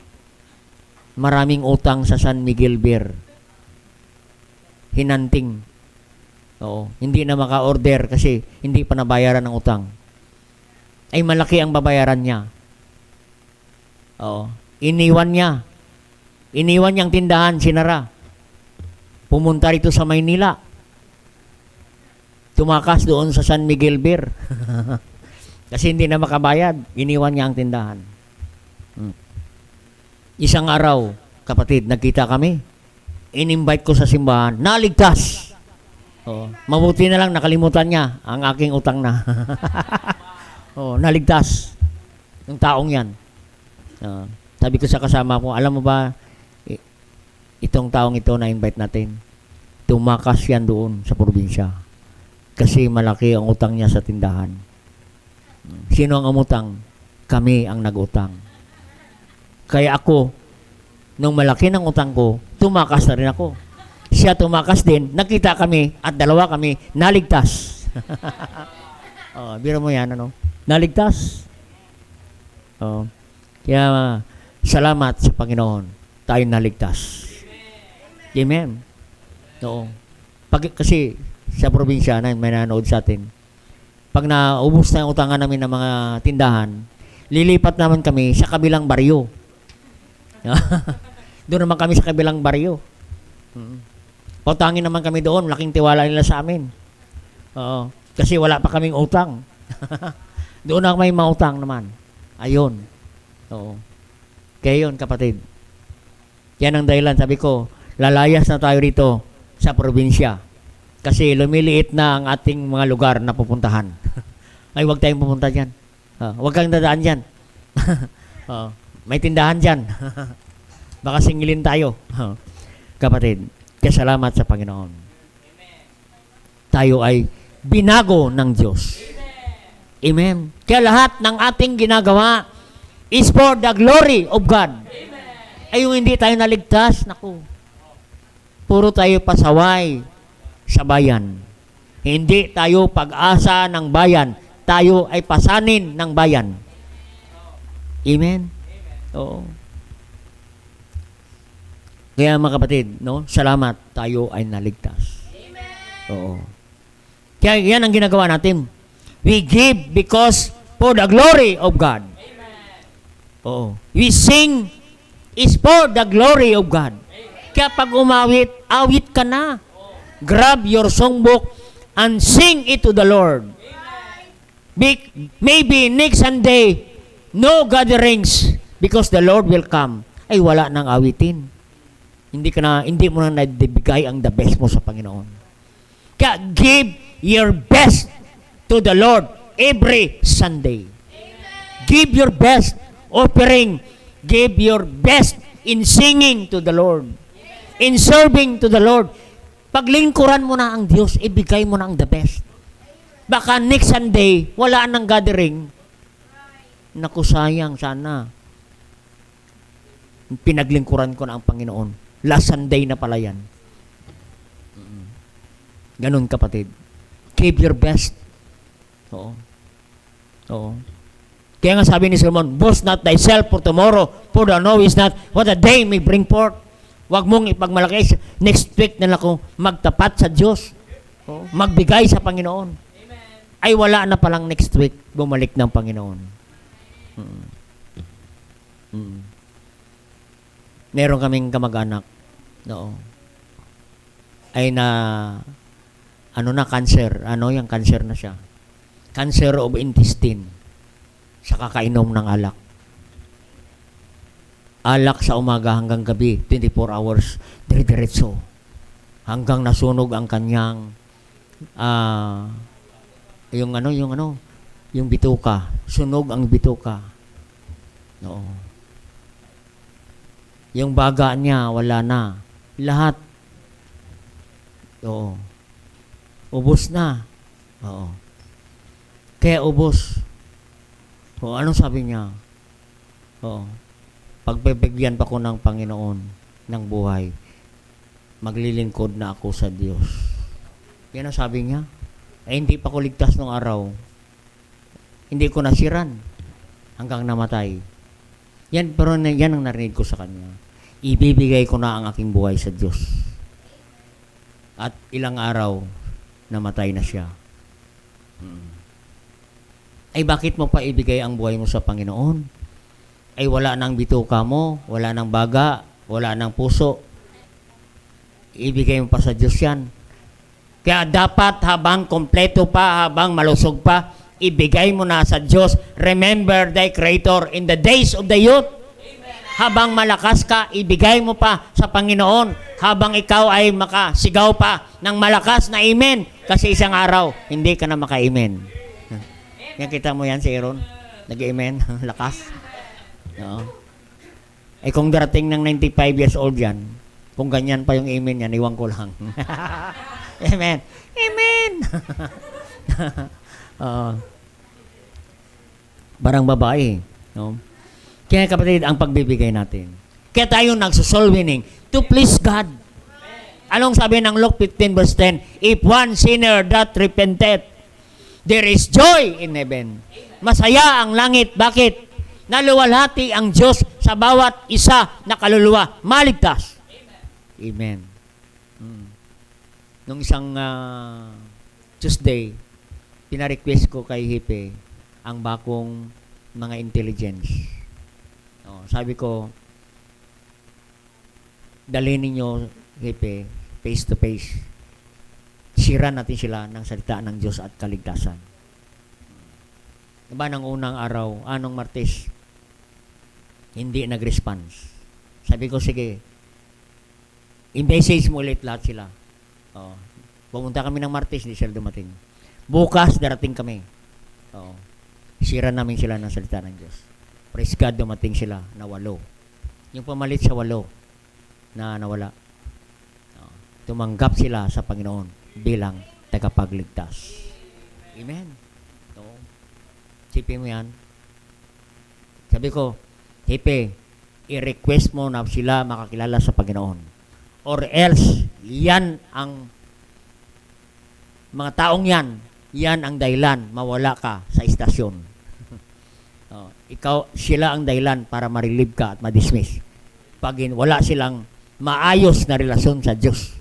[SPEAKER 1] Maraming utang sa San Miguel Beer. Hinanting. Oo. Hindi na maka-order kasi hindi pa nabayaran ng utang. Ay malaki ang babayaran niya. Oo. Iniwan niya. Iniwan niyang tindahan, sinara. Pumunta rito sa Maynila. Tumakas doon sa San Miguel Beer. Kasi hindi na makabayad. Iniwan niya ang tindahan. Isang araw, kapatid, nagkita kami. In-invite ko sa simbahan. Naligtas. Mabuti na lang, nakalimutan niya ang aking utang na. Naligtas. Yung taong yan. Sabi ko sa kasama ko, alam mo ba, itong taong ito na-invite natin, tumakas yan doon sa probinsya. Kasi malaki ang utang niya sa tindahan. Sino ang umutang? Kami ang nag-utang. Kaya ako, nung malaki ng utang ko, tumakas na rin ako. Siya tumakas din, nakita kami, at dalawa kami, naligtas. Biro mo yan, ano? Naligtas. Kaya, salamat sa Panginoon, tayo naligtas. Amen. Oo. Kasi, sa probinsya na may nanood sa atin, pag naubos na yung utangan namin ng mga tindahan, lilipat naman kami sa kabilang baryo. Doon naman kami sa kabilang baryo. Pautangin naman kami doon. Laking tiwala nila sa amin. Kasi wala pa kaming utang. Doon na may mautang naman. Ayun. Oo. Kaya yun, kapatid. Yan ang dahilan. Sabi ko, lalayas na tayo rito sa probinsya. Kasi lumiliit na ang ating mga lugar na pupuntahan. Ay, huwag tayong pupunta dyan. Huwag kang dadaan dyan. May tindahan dyan. Baka singilin tayo. Kapatid, kaya salamat sa Panginoon. Tayo ay binago ng Diyos. Amen. Kaya lahat ng ating ginagawa is for the glory of God. Ay yung hindi tayo naligtas, naku. Puro tayo pasaway sa bayan. Hindi tayo pag-asa ng bayan. Tayo ay pasanin ng bayan. Amen? Oo. Kaya mga kapatid, no? Salamat, tayo ay naligtas. Oo. Kaya yan ang ginagawa natin. We give because for the glory of God. Oo. We sing is for the glory of God. Kaya pag umawit, awit ka na. Grab your songbook and sing it to the Lord. Maybe next Sunday, no gatherings because the Lord will come. Ay, wala nang awitin. Hindi mo na naibigay ang the best mo sa Panginoon. Kaya give your best to the Lord every Sunday. Give your best offering. Give your best in singing to the Lord. In serving to the Lord. Paglingkuran mo na ang Diyos, ibigay mo na ang the best. Baka next Sunday, wala nang gathering. Naku, sayang sana. Pinaglingkuran ko na ang Panginoon. Last Sunday na pala yan. Ganun, kapatid. Keep your best. Oo. Oo. Kaya nga sabi ni Solomon, boast not thyself for tomorrow, for thou knowest not what a day may bring forth. Huwag mong ipagmalaki. Next week na lang ako magtapat sa Diyos. Oo. Magbigay sa Panginoon. Ay wala na palang next week, bumalik ng Panginoon. Meron kaming kamag-anak. Oo. Ay na cancer. Yung cancer na siya. Cancer of intestine. Sa kakainom ng alak. Alak sa umaga hanggang gabi, 24 hours, dire-diretso. Hanggang nasunog ang kanyang yung bituka. Sunog ang bituka. Oo. Yung baga niya, wala na. Lahat. Oo. Ubos na. Oo. Kaya ubos. O, anong sabi niya? Oo. Pagpipigyan pa ko ng Panginoon ng buhay, maglilingkod na ako sa Diyos. Yan ang sabi niya. Ay, hindi pa ko ligtas nung araw. Hindi ko nasiran hanggang namatay. Yan, pero yan ang narinig ko sa kanya. Ibibigay ko na ang aking buhay sa Diyos. At ilang araw, namatay na siya. Ay, bakit mo pa ibigay ang buhay mo sa Panginoon? Ay, wala nang bituka mo, wala nang baga, wala nang puso. Ibigay mo pa sa Diyos yan. Kaya dapat habang kompleto pa, habang malusog pa, ibigay mo na sa Diyos. Remember thy Creator in the days of the youth. Habang malakas ka, ibigay mo pa sa Panginoon. Habang ikaw ay makasigaw pa ng malakas na amen. Kasi isang araw, hindi ka na maka-amen. Yan, kita mo yan si Aaron. Nag-amen. Lakas. No? Eh kung darating ng 95 years old yan, kung ganyan pa yung amen yan, iwan ko lang. Amen. Amen. Barang babae. No? Kaya kapatid, ang pagbibigay natin. Kaya tayo nagsosoul winning to please God. Anong sabi ng Luke 15 verse 10? If one sinner that repented, there is joy in heaven. Masaya ang langit. Bakit? Naluwalhati ang Diyos sa bawat isa na kaluluwa. Maligtas. Amen. Nung isang Tuesday, pina-request ko kay Hipe ang bakong mga intelligence. Sabi ko, dalhin ninyo, Hipe, face to face. Sira natin sila ng salita ng Diyos at kaligtasan. Diba, ng unang araw, anong Martes, hindi nag-response. Sabi ko, sige, i-message mo ulit lahat sila. Pumunta kami ng Martes, hindi sila dumating. Bukas, darating kami. Sira namin sila ng salita ng Diyos. Praise God, dumating sila na 8. Yung pamalit sa 8 na nawala. Tumanggap sila sa Panginoon bilang tagapagligtas. Amen. Sipin mo yan. Sabi ko, Hipe, i-request mo na sila makakilala sa Panginoon. Or else, yan ang mga taong yan ang dahilan mawala ka sa istasyon. Sila ang dahilan para ma-relieve ka at ma-dismiss. Pag wala silang maayos na relasyon sa Diyos.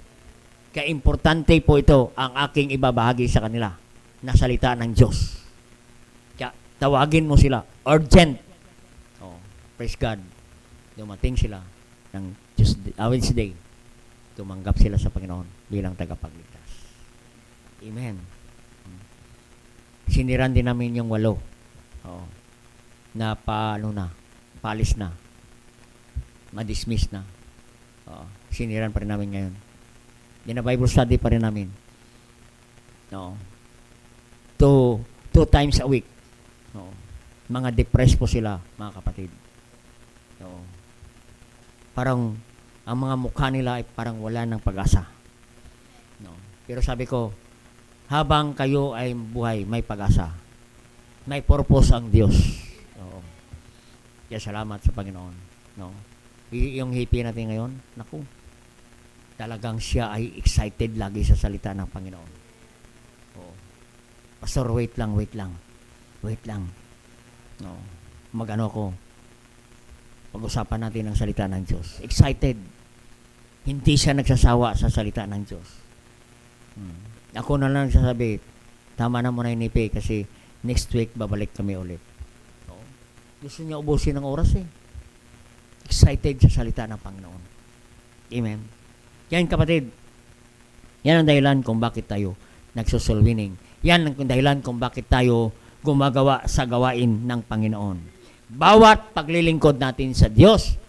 [SPEAKER 1] Kaya importante po ito ang aking ibabahagi sa kanila na salita ng Diyos. Kaya tawagin mo sila. Urgent. Praise God. Dumating sila ng Wednesday. Tumanggap sila sa Panginoon bilang tagapagligtas. Amen. Siniran din namin yung 8. Na paalis na. Ma-dismiss na. Siniran pa rin namin ngayon. Yan na Bible study pa rin namin. Two times a week. Mga depressed po sila, mga kapatid. Parang ang mga mukha nila ay parang wala ng pag-asa. Pero sabi ko, habang kayo ay buhay, may pag-asa. May purpose ang Diyos. Oo. Kaya salamat sa Panginoon. No? Yung hippie natin ngayon, naku, talagang siya ay excited lagi sa salita ng Panginoon. Oo. Pastor, wait lang. No. Mag-ano ko, pag-usapan natin ang salita ng Diyos. Excited. Hindi siya nagsasawa sa salita ng Diyos. Ako na lang sasabi, tama na muna yung nipi kasi next week babalik kami ulit. No. Gusto niya ubusin ng oras eh. Excited sa salita ng Panginoon. Amen. Yan kapatid, yan ang dahilan kung bakit tayo nagsosoul winning. Yan ang dahilan kung bakit tayo gumagawa sa gawain ng Panginoon. Bawat paglilingkod natin sa Diyos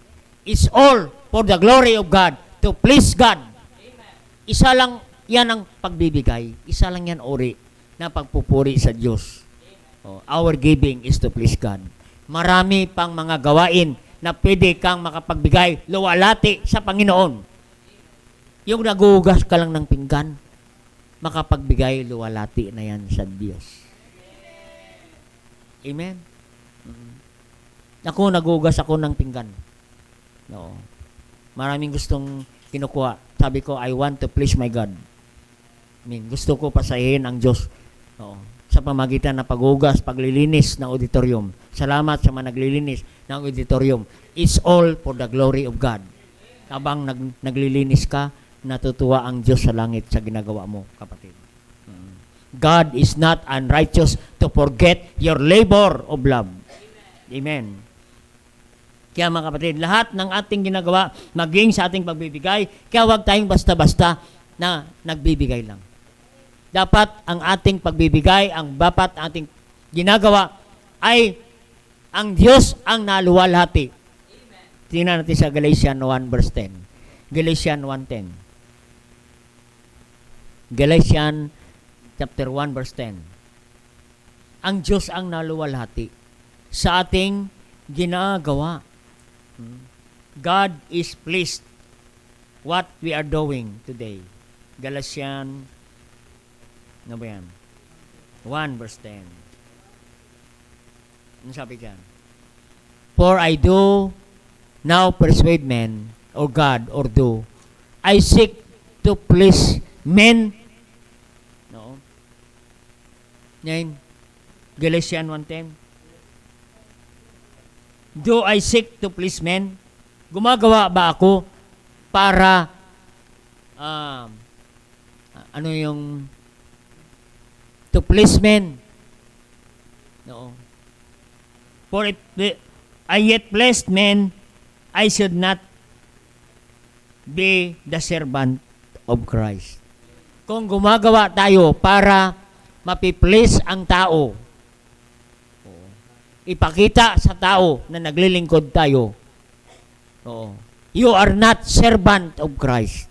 [SPEAKER 1] is all for the glory of God, to please God. Isa lang yan ang pagbibigay. Isa lang yan uri na pagpupuri sa Diyos. Our giving is to please God. Marami pang mga gawain na pwede kang makapagbigay, luwalhati sa Panginoon. Yung nagugas ka lang ng pinggan, makapagbigay, luwalhati na yan sa Diyos. Amen? Ako, nagugas ako ng pinggan. No. Maraming gustong kinukuha. Sabi ko, I want to please my God. Gusto ko pasahin ang Diyos. No. Sa pamagitan ng paghugas, paglilinis ng auditorium. Salamat sa mga naglilinis ng auditorium. It's all for the glory of God. Habang naglilinis ka, natutuwa ang Diyos sa langit sa ginagawa mo, kapatid. God is not unrighteous to forget your labor of love. Amen. Kaya mga kapatid, lahat ng ating ginagawa, maging sa ating pagbibigay, kaya huwag tayong basta-basta na nagbibigay lang. Dapat ang ating pagbibigay, ang dapat ating ginagawa ay ang Diyos ang naluwalhati. Tingnan natin sa Galatians 1 verse 10. Galatians 1:10. Galatians chapter 1 verse 10. Ang Diyos ang naluwalhati sa ating ginagawa. God is pleased what we are doing today. Galatians 1 verse 10. Ano sabi dyan? For I do now persuade men, or God, or do. I seek to please men. No? Ngayon, Galatians 1:10. Do I seek to please men? Gumagawa ba ako para ano yung to please men? No. For if I yet blessed men, I should not be the servant of Christ. Kung gumagawa tayo para mapiplease ang tao, ipakita sa tao na naglilingkod tayo, you are not servant of Christ.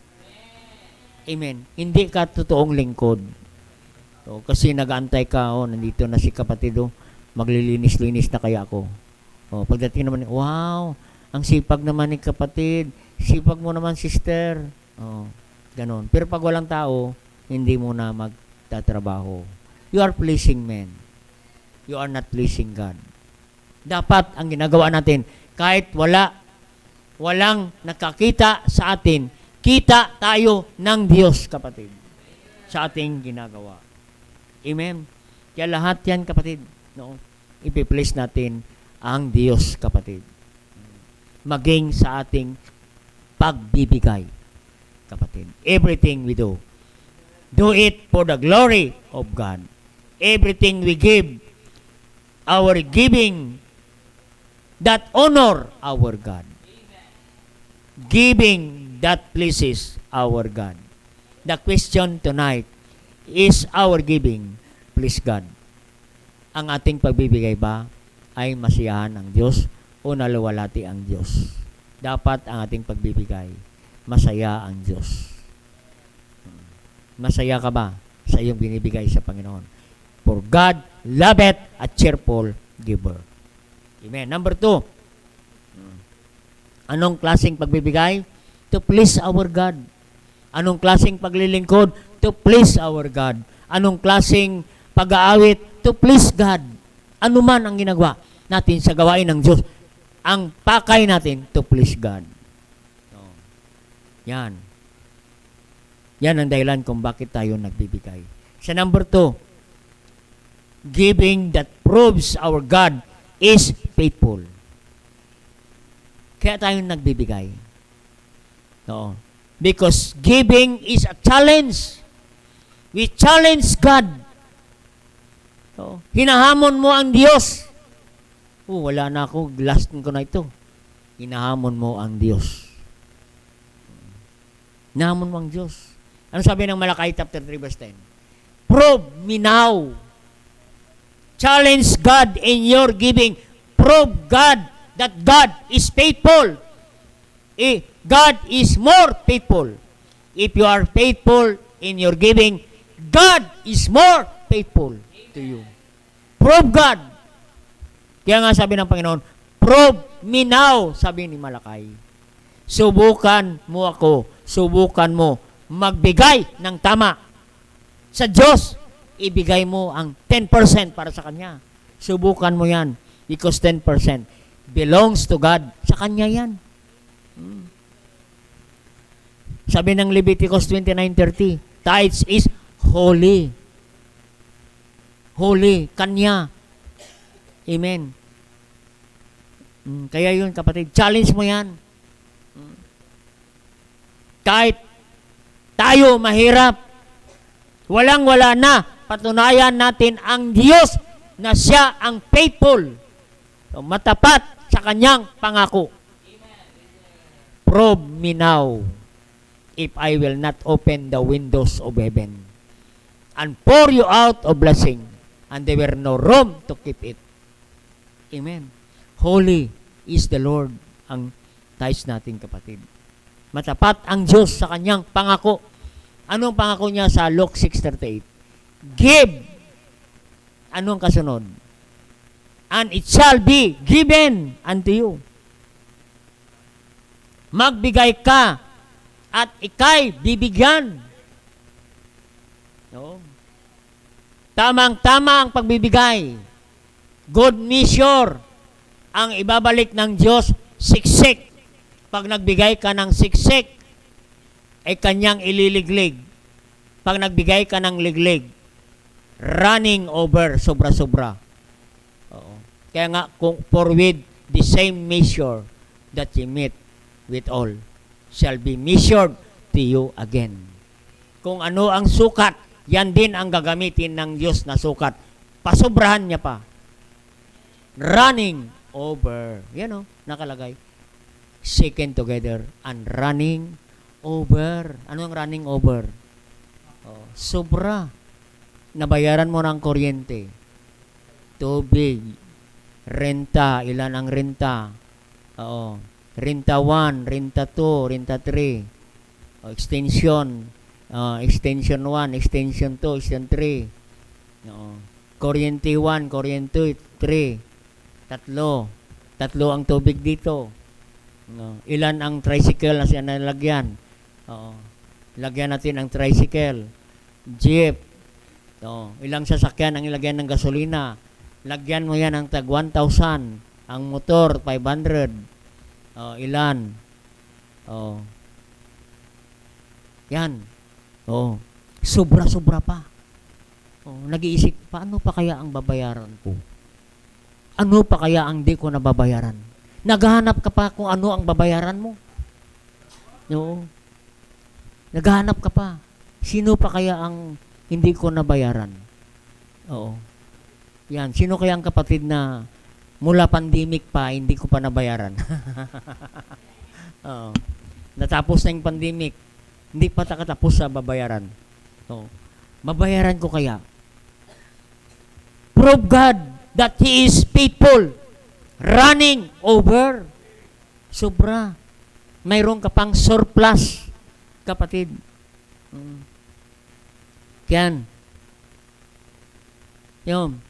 [SPEAKER 1] Amen. Hindi ka totoong lingkod. Kasi nag-aantay ka, nandito na si kapatid, maglilinis-linis na kaya ako. Pagdating naman, wow, ang sipag naman ni kapatid, sipag mo naman sister. Ganon. Pero pag walang tao, hindi mo na magtatrabaho. You are pleasing men. You are not pleasing God. Dapat ang ginagawa natin, kahit walang nakakita sa atin, kita tayo ng Diyos, kapatid, sa ating ginagawa. Amen. Kaya lahat yan, kapatid, ipi-place natin ang Diyos, kapatid. Maging sa ating pagbibigay, kapatid. Everything we do, do it for the glory of God. Everything we give, our giving, that honor our God. Giving that pleases our God. The question tonight, is our giving please God? Ang ating pagbibigay ba ay masiyahan ang Diyos o naluwalhati ang Diyos? Dapat ang ating pagbibigay, masaya ang Diyos. Masaya ka ba sa iyong binibigay sa Panginoon? For God loveth a cheerful giver. Amen. Number 2. Anong klaseng pagbibigay? To please our God. Anong klaseng paglilingkod? To please our God.
[SPEAKER 3] anong klaseng pag-aawit to please God. Ano man ang ginagawa natin sa gawain ng Diyos, ang pakay natin to please God. So, yan. Yan ang dahilan kung bakit tayo nagbibigay. Sa number 2, giving that proves our God is faithful. Kaya tayo nagbibigay. No. Because giving is a challenge. We challenge God. No. Hinahamon mo ang Diyos. Wala na ako. Last ko na ito. Hinahamon mo ang Diyos. Hinahamon mo ang Diyos. Ano sabi ng Malakay chapter 3 verse 10? Prove me now. Challenge God in your giving. Prove God that God is faithful. God is more faithful. If you are faithful in your giving, God is more faithful to you. Prove God. Kaya nga sabi ng Panginoon, prove me now, sabi ni Malakay. Subukan mo ako, subukan mo magbigay ng tama. Sa Diyos, ibigay mo ang 10% para sa Kanya. Subukan mo yan because 10% belongs to God. Sa Kanya yan. Sabi ng Leviticus 29:30, tithes is holy. Holy, Kanya. Amen. Kaya yun, kapatid, challenge mo yan. Kahit tayo mahirap, walang-wala na, patunayan natin ang Diyos na siya ang faithful. So, matapat sa Kanyang pangako. Prove me now if I will not open the windows of heaven and pour you out of blessing, and there were no room to keep it. Amen. Holy is the Lord, ang tithes natin, kapatid. Matapat ang Diyos sa Kanyang pangako. Anong pangako niya sa Luke 6:38? Give. Anong kasunod? And it shall be given unto you. Magbigay ka at ikay bibigyan. No? Tamang-tama ang pagbibigay. Good measure ang ibabalik ng Diyos, siksik. Pag nagbigay ka ng siksik, ay Kanyang ililiglig. Pag nagbigay ka ng liglig, running over, sobra-sobra. Oo. Kaya nga, for with the same measure that ye meet with all, shall be measured to you again. Kung ano ang sukat, yan din ang gagamitin ng Diyos na sukat. Pasobrahan niya pa. Running over. Yan o, nakalagay. Shaken together and running over. Ano ang running over? Oh, sobra. Nabayaran mo ng kuryente, tubig, renta, ilan ang renta? Oo. Renta 1, renta 2, renta 3. Extension. Extension 1, extension 2, extension 3. Kuryente 1, kuryente 3. Tatlo ang tubig dito. Ilan ang tricycle na siya nalagyan? Lagyan natin ang tricycle. Jeep. Ilang sasakyan ang ilagyan ng gasolina. Lagyan mo yan ng tag 1,000. Ang motor, 500. Ilan? Yan. Sobra-sobra pa. Nag-iisip, paano pa kaya ang babayaran ko? Ano pa kaya ang di ko nababayaran? Naghahanap ka pa kung ano ang babayaran mo. No? Naghahanap ka pa. Sino pa kaya ang hindi ko nabayaran? Oo. Yan. Sino kaya ang kapatid na mula pandemic pa, hindi ko pa nabayaran? Oo. Natapos na yung pandemic, hindi pa takatapos sa babayaran. Oo. Mabayaran ko kaya? Prove God that He is faithful. Running over. Sobra. Mayroon ka pang surplus, kapatid. Yan. Yun.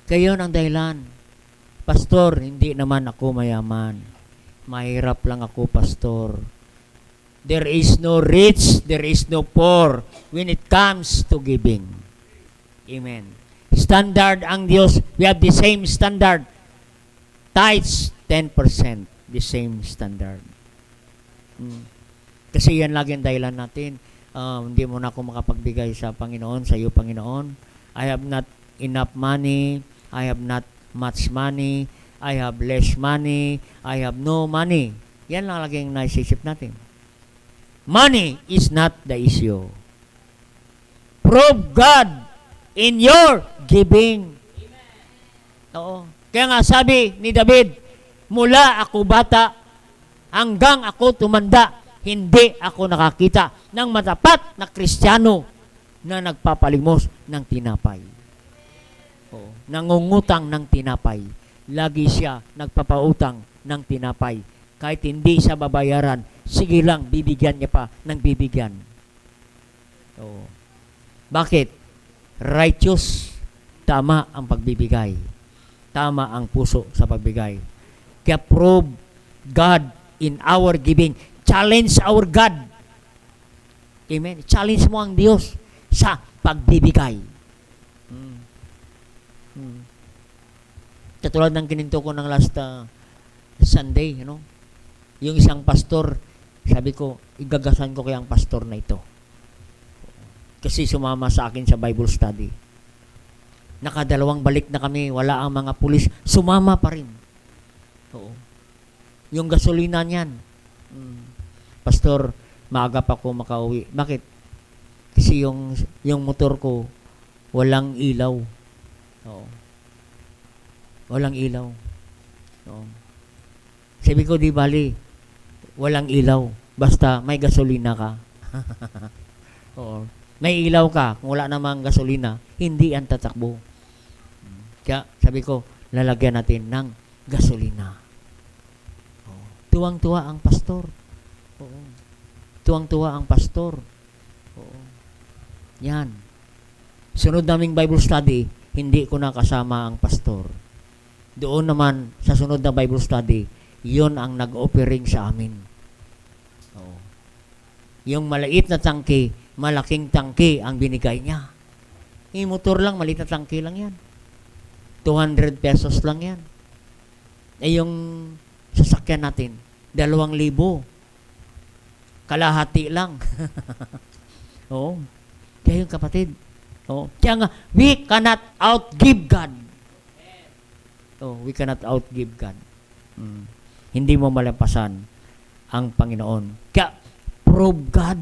[SPEAKER 3] Kayo ang dahilan. Pastor, hindi naman ako mayaman. Mahirap lang ako, pastor. There is no rich, there is no poor when it comes to giving. Amen. Standard ang Diyos. We have the same standard. Tithes, 10%. The same standard. Kasi yan lagi ang dahilan natin. Hindi mo na ako makapagbigay sa Panginoon, sa iyo, Panginoon. I have not enough money. I have not much money. I have less money. I have no money. Yan lang lagi ang naisisip natin. Money is not the issue. Prove God in your giving. Oo. Kaya nga sabi ni David, mula ako bata hanggang ako tumanda, hindi ako nakakita ng matapat na Kristiyano na nagpapalimos ng tinapay. Oo. Nangungutang ng tinapay. Lagi siya nagpapautang ng tinapay. Kahit hindi siya babayaran, sige lang, bibigyan niya pa ng bibigyan. Oo. Bakit? Righteous. Tama ang pagbibigay. Tama ang puso sa pagbigay. Kaya prove God in our giving. Challenge our God. Amen. Challenge mo ang Diyos sa pagbibigay. Katulad ng kininto ko ng last Sunday, yung isang pastor, sabi ko, igagasan ko kaya ang pastor na ito. Kasi sumama sa akin sa Bible study. Nakadalawang balik na kami, wala ang mga pulis, sumama pa rin. Oo. Yung gasolina niyan. Pastor, maaga pa ako makauwi. Bakit? Kasi yung motor ko, walang ilaw. Oo. Walang ilaw. Oo. Sabi ko, di bali, walang ilaw. Basta may gasolina ka. Oo. May ilaw ka, kung wala namang gasolina, hindi ang tatakbo. Kaya sabi ko, lalagyan natin ng gasolina. Oo. Tuwang-tuwa ang pastor. Oo. Tuwang-tuwa ang pastor. Oo. Yan. Sunod naming Bible study, hindi ko nakasama ang pastor. Doon naman, sa sunod na Bible study, yun ang nag-offering sa amin. Oo. Yung maliit na tangke, malaking tangke ang binigay niya. Yung motor lang, maliit na tangke lang yan. 200 pesos lang yan. Eh yung sasakyan natin, 2,000. Kalahati lang. Oo. Kaya yung kapatid. Oo. Kaya nga, we cannot outgive God. Oh, we cannot outgive God. Hindi mo malampasan ang Panginoon. Kaya, prove God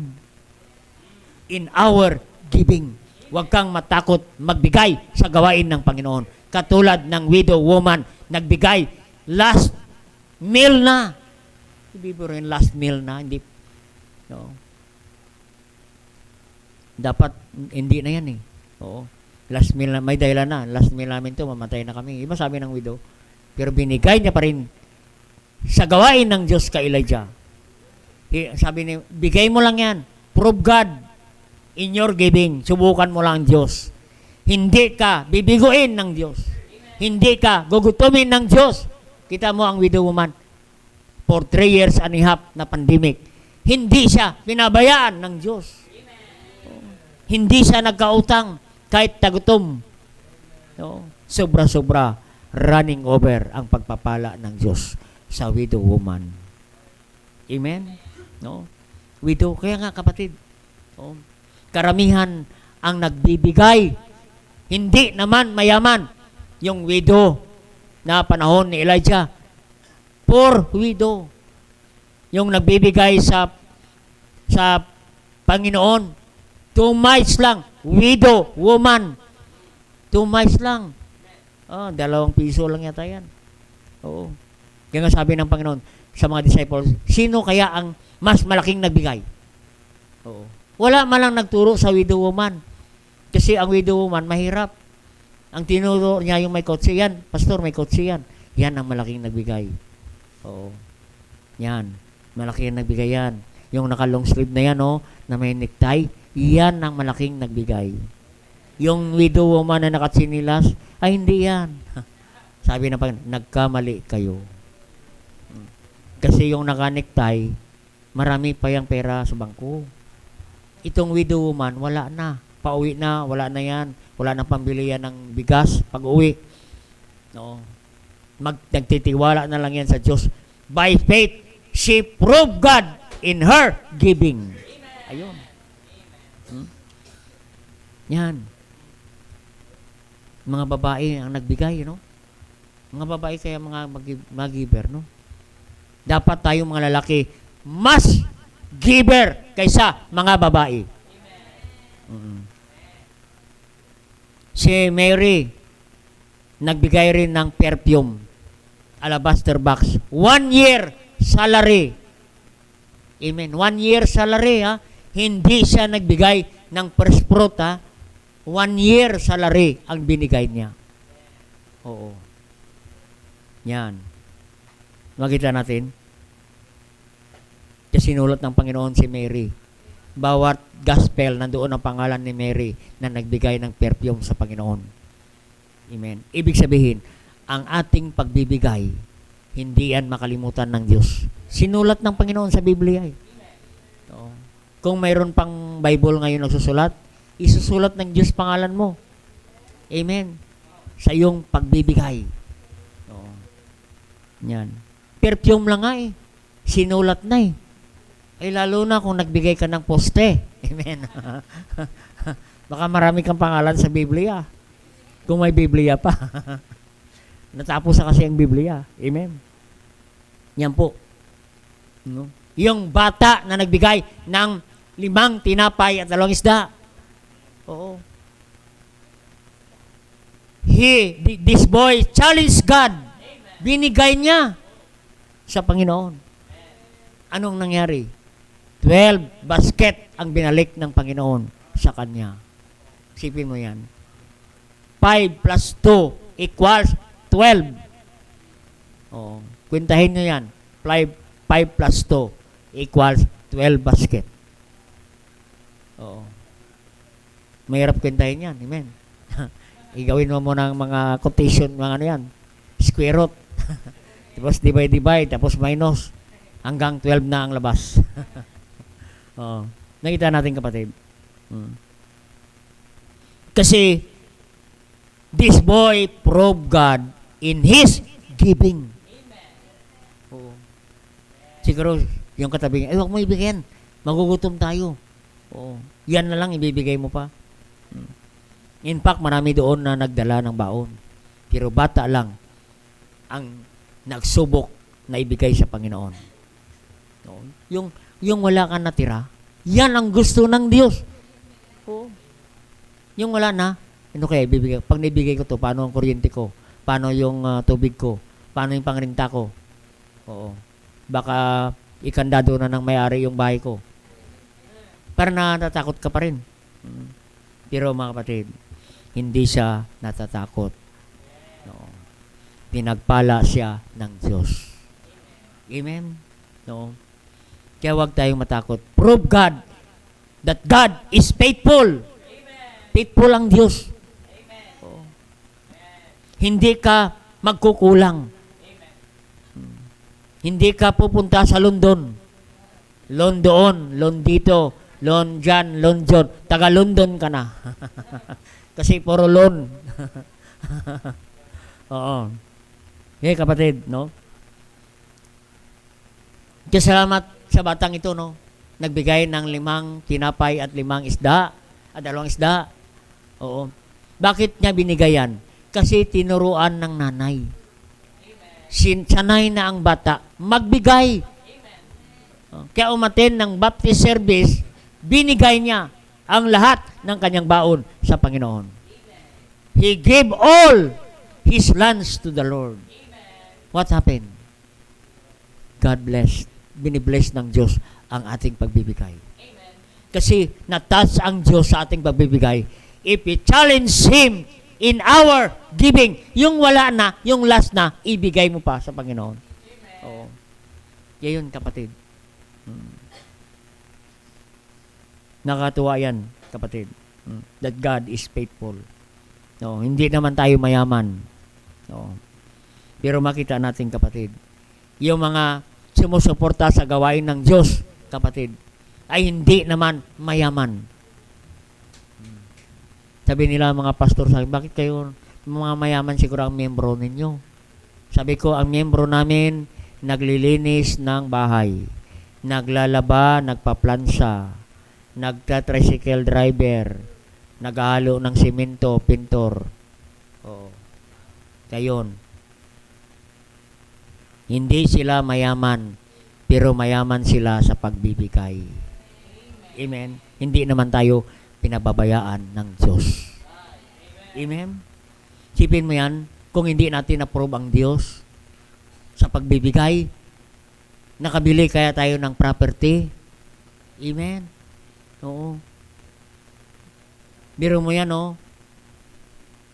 [SPEAKER 3] in our giving. Huwag kang matakot magbigay sa gawain ng Panginoon. Katulad ng widow woman, nagbigay last meal na. Hindi po rin last meal na. Hindi. No. Dapat, hindi na yan eh. Oo. Last meal na, may dahilan na. Last meal namin to, mamatay na kami. Iba sabi ng widow. Pero binigay niya pa rin sa gawain ng Diyos kay Elijah. Sabi niya, bigay mo lang yan. Prove God in your giving. Subukan mo lang ang Diyos. Hindi ka bibiguin ng Diyos. Hindi ka gugutumin ng Diyos. Kita mo ang widow woman. For 3 years and a half na pandemic. Hindi siya pinabayaan ng Diyos. Hindi siya nagkautang kahit tagutom. Sobra-sobra running over ang pagpapala ng Diyos sa widow woman. Amen? No? Widow. Kaya nga kapatid, karamihan ang nagbibigay. Hindi naman mayaman yung widow na panahon ni Elijah. Poor widow. Yung nagbibigay sa Panginoon. 2 mites lang. Widow, woman. 2 mites lang. 2 piso lang yata yan. Oo. Kaya nga sabi ng Panginoon sa mga disciples, sino kaya ang mas malaking nagbigay? Oo. Wala man lang nagturo sa widow woman. Kasi ang widow woman, mahirap. Ang tinuro niya yung may kotse yan. Pastor, may kotse yan. Yan ang malaking nagbigay. Oo. Yan. Malaki ang nagbigay yan. Yung naka-long sleeve na yan, na may necktie, yan ang malaking nagbigay. Yung widow woman na nakatsinilas, ay hindi yan. Sabi na nagkamali kayo. Kasi yung naka-necktie, marami pa yung pera sa bangko. itong widow woman, wala na. Pauwi na, wala na yan. Wala nang pambili yan ng bigas pag-uwi. No. Nagtitiwala na lang yan sa Diyos. By faith, she proved God in her giving. Ayun. Yan. Mga babae ang nagbigay, no? Mga babae kaya mga mag-giver, no? Dapat tayong mga lalaki mas giver kaysa mga babae. Si Mary, nagbigay rin ng perfume, alabaster box. 1 year salary. Amen. 1 year salary, ha? Hindi siya nagbigay ng first fruit, ha? 1 year salary ang binigay niya. Oo. Yan. Makita natin. Kasi sinulat ng Panginoon si Mary. Bawat gospel, nandoon ang pangalan ni Mary na nagbigay ng perfume sa Panginoon. Amen. Ibig sabihin, ang ating pagbibigay, hindi yan makalimutan ng Diyos. Sinulat ng Panginoon sa Biblia. Oo. Kung mayroon pang Bible ngayon nagsusulat, isusulat ng Diyos pangalan mo. Amen. Sa iyong pagbibigay. Oo. Yan. Perfume lang nga eh. Sinulat na eh. Ay lalo na kung nagbigay ka ng poste. Amen. Baka marami kang pangalan sa Biblia. Kung may Biblia pa. Natapos na kasi ang Biblia. Amen. Yan po. No? Yung bata na nagbigay ng 5 tinapay at 2 isda. Oo. This boy challenged God. Binigay niya sa Panginoon. Anong nangyari? 12 basket ang binalik ng Panginoon sa kanya. Isipin mo yan. 5 plus 2 equals 12. Oo. Kwentahin nyo yan. 5 plus 2 equals 12 basket. Oo. Mahirap kwentahin yan. Amen. Igawin mo muna ng mga quotation, mga ano yan. Square root. Tapos divide, tapos minus. Hanggang 12 na ang labas. Oo. Nakita natin, kapatid. Kasi, this boy proved God in his giving. Oo. Siguro, yung katabi niya, huwag mo ibigyan. Magugutom tayo. Oo. Yan na lang, ibibigay mo pa. In fact, marami doon na nagdala ng baon. Pero bata lang ang nagsubok na ibigay sa Panginoon. Oo. Yung wala kang natira, yan ang gusto ng Diyos. Oo. Yung wala na, ano kaya ibibigay? Pag naibigay ko to, paano ang kuryente ko? Paano yung tubig ko? Paano yung pangrinta ko? Oo. Baka ikandado na ng may-ari yung bahay ko. Para natatakot ka pa rin. Pero mga kapatid, hindi siya natatakot. No. Pinagpala siya ng Diyos. Amen? No. Kaya huwag tayong matakot. Prove God that God is faithful. Faithful ang Diyos. Oo. Hindi ka magkukulang. Hindi ka pupunta sa London. Loan doon, loan dito, loan dyan, loan dyan. Taga London ka na. Kasi puro loan. Oo. Okay, kapatid, no? Kaya salamat sa batang ito, no? Nagbigay ng 5 tinapay at 5 isda, at 2 isda. Oo. Bakit niya binigay yan? Kasi tinuruan ng nanay. Sanay na ang bata magbigay. Kaya umaten ng baptist service, binigay niya ang lahat ng kanyang baon sa Panginoon. He gave all his lands to the Lord. What happened? God blessed. Binibless ng Diyos ang ating pagbibigay. Kasi natouch ang Diyos sa ating pagbibigay. If we challenge Him in our giving, yung wala na, yung last na, ibigay mo pa sa Panginoon. Oo. Yan, kapatid. Nakatuwa yan, kapatid. That God is faithful. No, hindi naman tayo mayaman. No. Pero makita natin, kapatid, yung mga sumusuporta sa gawain ng Diyos, kapatid, ay hindi naman mayaman. Sabi nila mga pastor sa akin, bakit kayo mga mayaman siguro ang miyembro ninyo? Sabi ko, ang miyembro namin naglilinis ng bahay, naglalaba, nagpaplansa, nagta-tricycle driver, naghahalo ng simento, pintor. Oo. Gayon. Hindi sila mayaman, pero mayaman sila sa pagbibigay. Amen? Hindi naman tayo pinababayaan ng Diyos. Amen? Sipin mo yan, kung hindi natin approve ang Diyos sa pagbibigay, nakabili kaya tayo ng property. Amen? Oo. Biro mo yan, oh.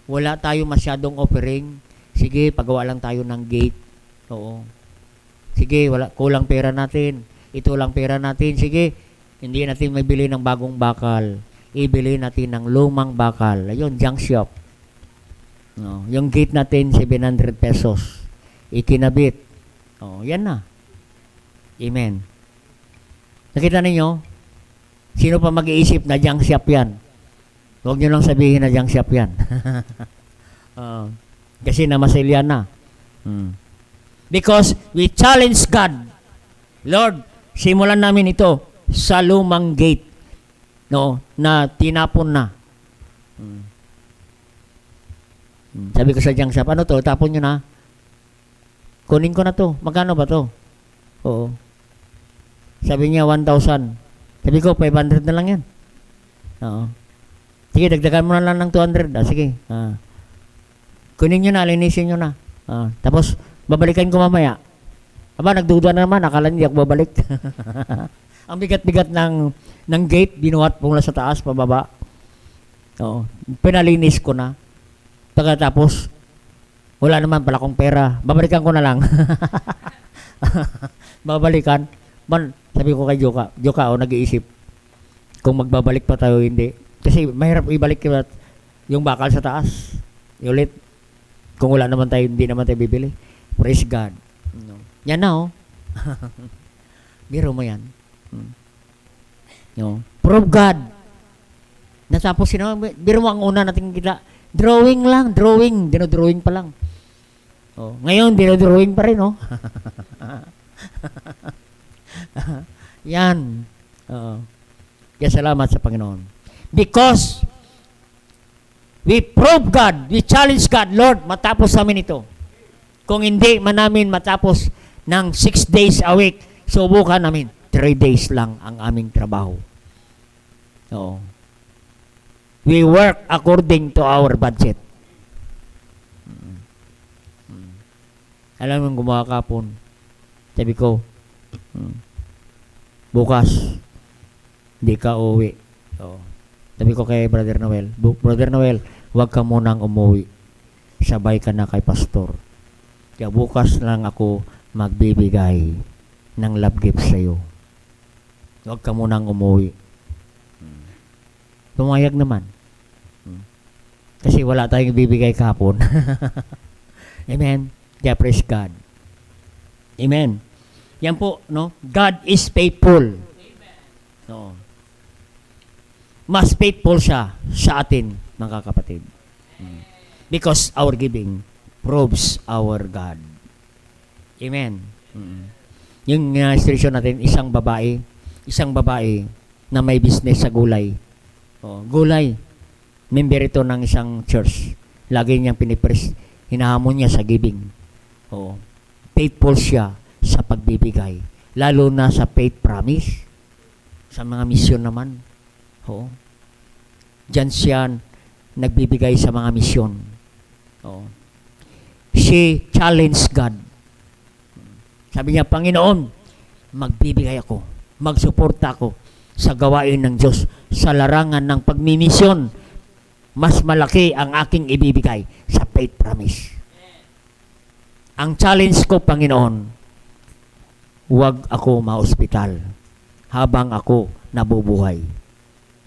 [SPEAKER 3] Wala tayo masyadong offering. Sige, pagawa lang tayo ng gate. Oo. Sige, wala, kulang pera natin. Ito lang pera natin. Sige, hindi natin mabili ng bagong bakal. Ibili natin ng lumang bakal. Ayun, junk shop. No, yung gate natin, 700 pesos. Ikinabit. Oh, yan na. Amen. Nakita ninyo? Sino pa mag-iisip na junk shop yan? Huwag nyo lang sabihin na junk shop yan. Kasi namasilya na. Because we challenge God. Lord, simulan namin ito sa lumang gate, no, na tinapon na. Sabi ko sa junk shop, ano to? Tapon nyo na. Kunin ko na to. Magkano ba to? Oo. Sabi niya, 1,000. Sabi ko, 500 na lang yan. Oo. Sige, dagdagan mo na lang ng 200. Sige. Kunin nyo na, linisin nyo na. Tapos, babalikan ko mamaya. Aba, nagduda na naman. Akala niya ako babalik. Ang bigat-bigat ng gate, binuhat mula sa taas, pababa. Oo. Pinalinis ko na. Pagkatapos, wala naman pala akong pera. Babalikan ko na lang. Babalikan. Sabi ko kay Joka, nag-iisip kung magbabalik pa tayo hindi. Kasi mahirap ibalik yung bakal sa taas. Ulit. Kung wala naman tayo, hindi naman tayo bibili. Praise God. No. Yan na, oh. Biro mo yan. No. Prove God. Natapos biro mo ang una nating kita. Drawing lang, drawing. Dinodrawing pa lang. Oh, ngayon, dinodrawing pa rin, oh. Yan. Kaya salamat sa Panginoon. Because we prove God, we challenge God, Lord, matapos namin ito. Kung hindi man namin matapos ng 6 days a week, subukan namin, 3 days lang ang aming trabaho. Oo. We work according to our budget. Alam mo, gumawa kapon. Sabi ko, bukas, hindi ka uwi. Oo. Sabi ko kay Brother Noel, Brother Noel, huwag ka munang umuwi. Sabay ka na kay Pastor. Kaya bukas lang ako magbibigay ng love gift sa'yo. Huwag ka munang umuwi. Pumayag naman. Kasi wala tayong bibigay kahapon. Amen. Kaya praise God. Amen. Yan po, no? God is faithful. No. Mas faithful siya sa atin, mga kapatid. Because our giving proves our God. Amen. Yung illustration natin, isang babae na may business sa gulay. Gulay. Member ito ng isang church. Lagi niyang hinahamon niya sa giving. Faithful siya sa pagbibigay. Lalo na sa faith promise. Sa mga misyon naman. Diyan siya nagbibigay sa mga misyon. She challenged God. Sabi niya, Panginoon, magbibigay ako. Magsuporta ako sa gawain ng Diyos. Sa larangan ng pagmimisyon, mas malaki ang aking ibibigay sa faith promise. Ang challenge ko, Panginoon, huwag ako ma-hospital habang ako nabubuhay.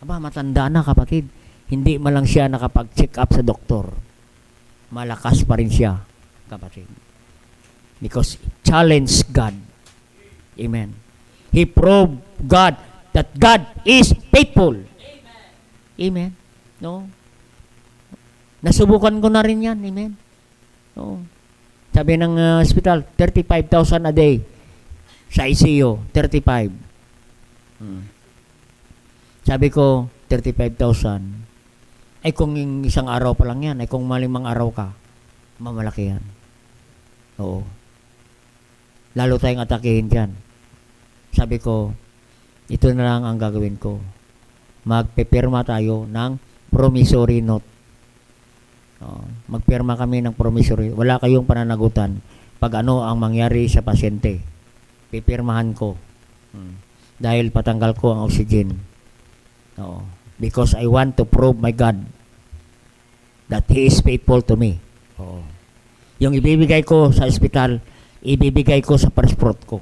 [SPEAKER 3] Aba, matanda na, kapatid. Hindi man lang siya nakapag-check up sa doktor. Malakas pa rin siya, kapatid. Because challenge God. Amen. He proved God that God is faithful. Amen. No? Nasubukan ko na rin yan. Amen. No? Sabi ng hospital, 35,000 a day. Sa ICU, 35. Sabi ko, 35,000. Ay kung isang araw pa lang yan, ay kung malimang araw ka, mamalaki yan. Oo. Lalo tayong atakihin dyan. Sabi ko, ito na lang ang gagawin ko. Magpipirma tayo ng promissory note. Magpirma kami ng promissory. Wala kayong pananagutan pag ano ang mangyari sa pasyente. Pipirmahan ko. Dahil patanggal ko ang oxygen. Because I want to prove my God that He is faithful to me. Yung ibibigay ko sa ospital, ibibigay ko sa passport ko.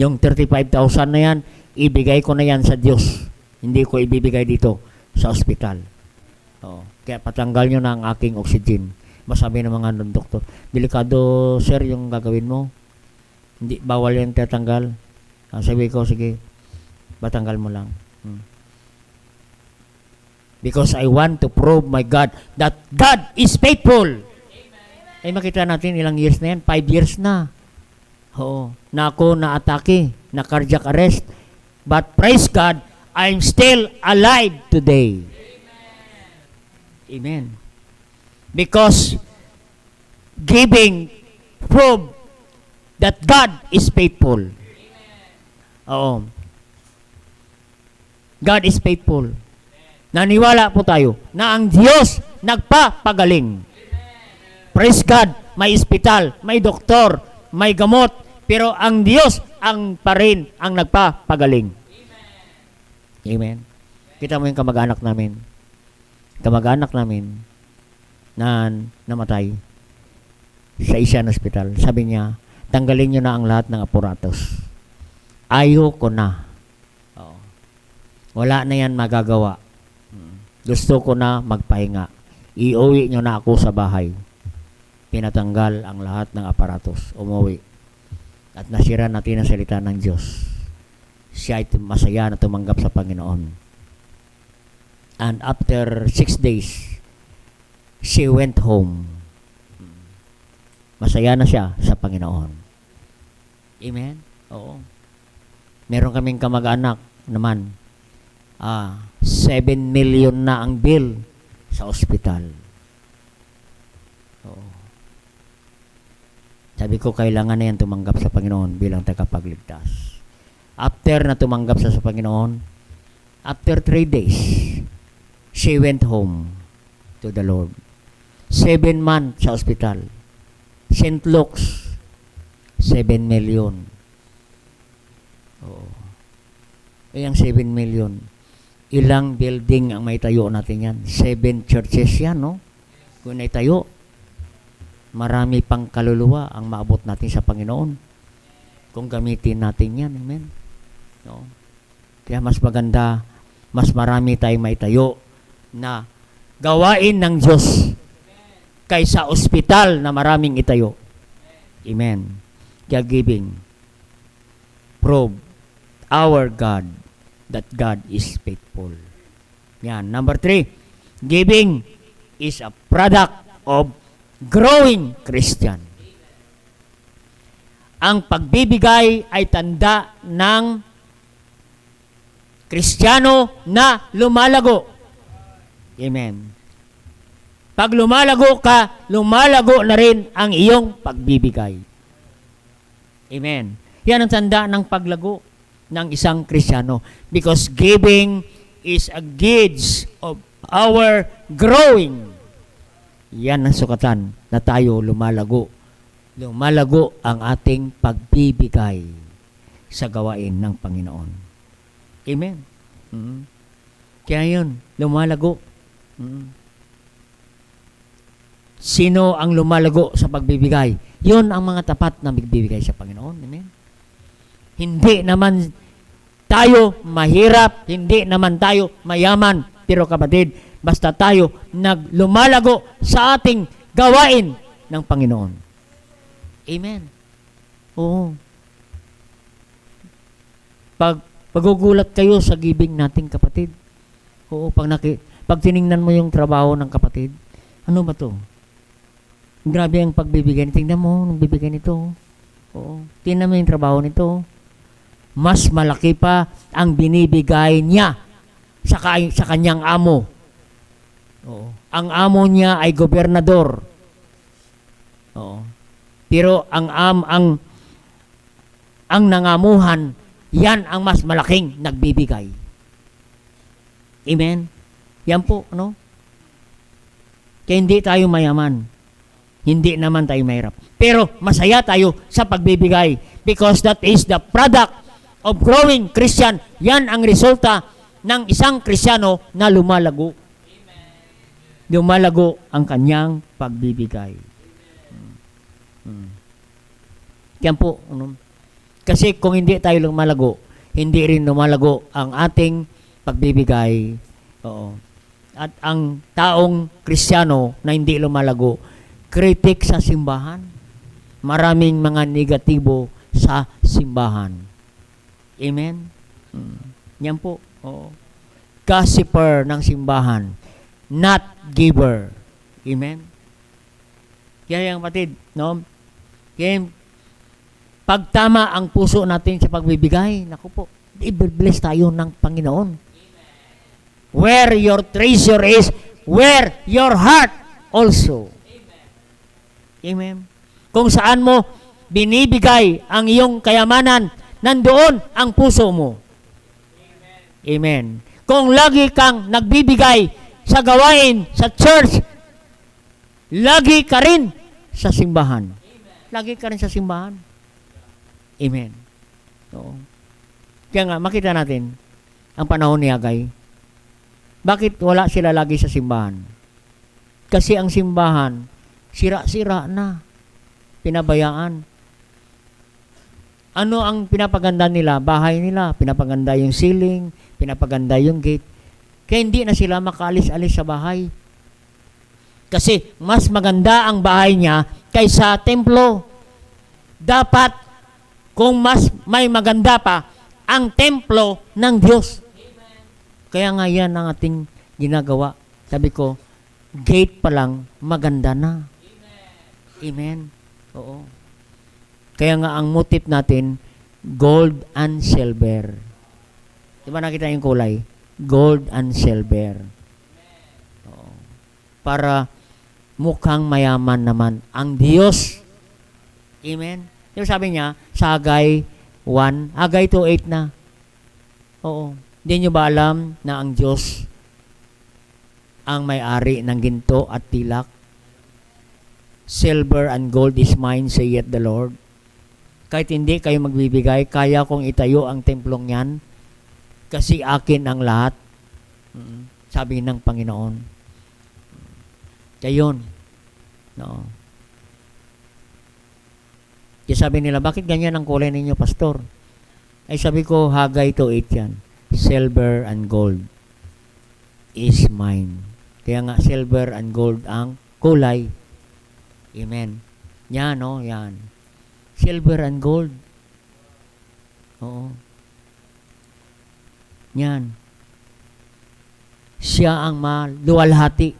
[SPEAKER 3] Yung 35,000 na yan, ibigay ko na yan sa Diyos. Hindi ko ibibigay dito sa ospital. Kaya patanggal nyo na ang aking oxygen. Masabi ng mga doktor, delikado sir yung gagawin mo. Hindi, bawal yan tatanggal. Sabi ko, sige, batanggal mo lang. Because I want to prove my God that God is faithful. Ay makita natin ilang years na yan. 5 years na. Oo. Na ako na-atake, na cardiac arrest. But praise God, I'm still alive today. Amen. Because giving prove that God is faithful. Oo. God is faithful. Naniwala po tayo na ang Diyos nagpapagaling. Praise God, may ospital, may doktor, may gamot, pero ang Diyos ang pa rin ang nagpapagaling. Amen. Kita mo yung kamag-anak namin. Kamag-anak namin na namatay sa isang ospital. Sabi niya, tanggalin niyo na ang lahat ng aparatos. Ayoko na. Wala na yan magagawa. Gusto ko na magpahinga. Iuwi niyo na ako sa bahay. Pinatanggal ang lahat ng aparatos. Umuwi. At nasira natin ang salita ng Diyos. Siya ay masaya na tumanggap sa Panginoon. And after 6 days, she went home. Masaya na siya sa Panginoon. Amen? Oo. Meron kaming kamag-anak naman. 7 million na ang bill sa ospital. Oo. Sabi ko, kailangan na yan tumanggap sa Panginoon bilang tagapagligtas. After na tumanggap sa Panginoon, after 3 days, she went home to the Lord. 7 months sa ospital. St. Luke's, 7 million. Oo. Ang 7 million. Ilang building ang may tayo natin yan? 7 churches yan, no? Kung naitayo, marami pang kaluluwa ang maabot natin sa Panginoon. Kung gamitin natin yan, amen? No? Kaya mas maganda, mas marami tayong maitayo na gawain ng Diyos kaysa ospital na maraming itayo. Amen. Kaya giving, prove our God that God is faithful. Yan. Number 3, giving is a product of growing Christian. Ang pagbibigay ay tanda ng Kristiyano na lumalago. Amen. Pag lumalago ka, lumalago na rin ang iyong pagbibigay. Amen. Yan ang tanda ng paglago ng isang Kristiyano. Because giving is a gauge of our growing. Yan ang sukatan na tayo lumalago. Lumalago ang ating pagbibigay sa gawain ng Panginoon. Amen. Kaya yun, lumalago. Sino ang lumalago sa pagbibigay? Yun ang mga tapat na magbibigay sa Panginoon. Amen. Hindi naman tayo mahirap, hindi naman tayo mayaman. Pero kapatid, basta tayo lumalago sa ating gawain ng Panginoon. Amen. Oo. Pag Pagugulat kayo sa giving nating kapatid. Oo, pag tiningnan mo yung trabaho ng kapatid, ano ba to? Grabe ang pagbibigay. Tingnan mo, nagbibigay nito. Oo, tingnan mo yung trabaho nito. Mas malaki pa ang binibigay niya sa kanyang amo. Oo. Ang amo niya ay gobernador. Oo. Pero ang nangamuhan, yan ang mas malaking nagbibigay. Amen? Yan po, no? Kaya hindi tayo mayaman. Hindi naman tayo mahirap. Pero masaya tayo sa pagbibigay because that is the product of growing Christian. Yan ang resulta ng isang Kristiyano na lumalago. Lumalago ang kanyang pagbibigay. Yan po. Kasi kung hindi tayo lumalago, hindi rin lumalago ang ating pagbibigay. Oo. At ang taong Kristiyano na hindi lumalago, kritik sa simbahan. Maraming mga negatibo sa simbahan. Amen? Yan po. Oo. Gossiper ng simbahan. Not giver. Amen? Kaya yung patid, no? Kaya pag tama ang puso natin sa pagbibigay, naku po, i-bless tayo ng Panginoon. Where your treasure is, where your heart also. Amen. Kung saan mo binibigay ang iyong kayamanan, nandoon ang puso mo. Amen. Kung lagi kang nagbibigay sa gawain, sa church, lagi ka rin sa simbahan. Lagi ka rin sa simbahan. Amen. Oo. Kaya nga, makita natin ang panahon ni Hagay. Bakit wala sila lagi sa simbahan? Kasi ang simbahan, sira-sira na. Pinabayaan. Ano ang pinapaganda nila? Bahay nila. Pinapaganda yung ceiling, pinapaganda yung gate. Kaya hindi na sila makaalis-alis sa bahay. Kasi mas maganda ang bahay niya kaysa templo. Dapat, kung mas may maganda pa, ang templo ng Diyos. Kaya nga yan ang ating ginagawa. Sabi ko, gate pa lang, maganda na. Amen. Oo. Kaya nga ang motif natin, gold and silver. Di ba nakita yung kulay? Gold and silver. Oo. Para mukhang mayaman naman ang Diyos. Amen. Yung sabi niya, sa Hagay 1, Hagay 2:8 na. Oo. Hindi nyo ba alam na ang Diyos ang may-ari ng ginto at tilak? Silver and gold is mine, saith the Lord. Kahit hindi kayo magbibigay, kaya kong itayo ang templong yan kasi akin ang lahat. Sabi ng Panginoon. Kaya yun. No. Kaya sabi nila, bakit ganyan ang kulay ninyo, pastor? Ay sabi ko, Hagay 2:8 yan. Silver and gold is mine. Kaya nga, silver and gold ang kulay. Amen. Yan, no? Yan. Silver and gold. Oo. Yan. Siya ang maluwalhati.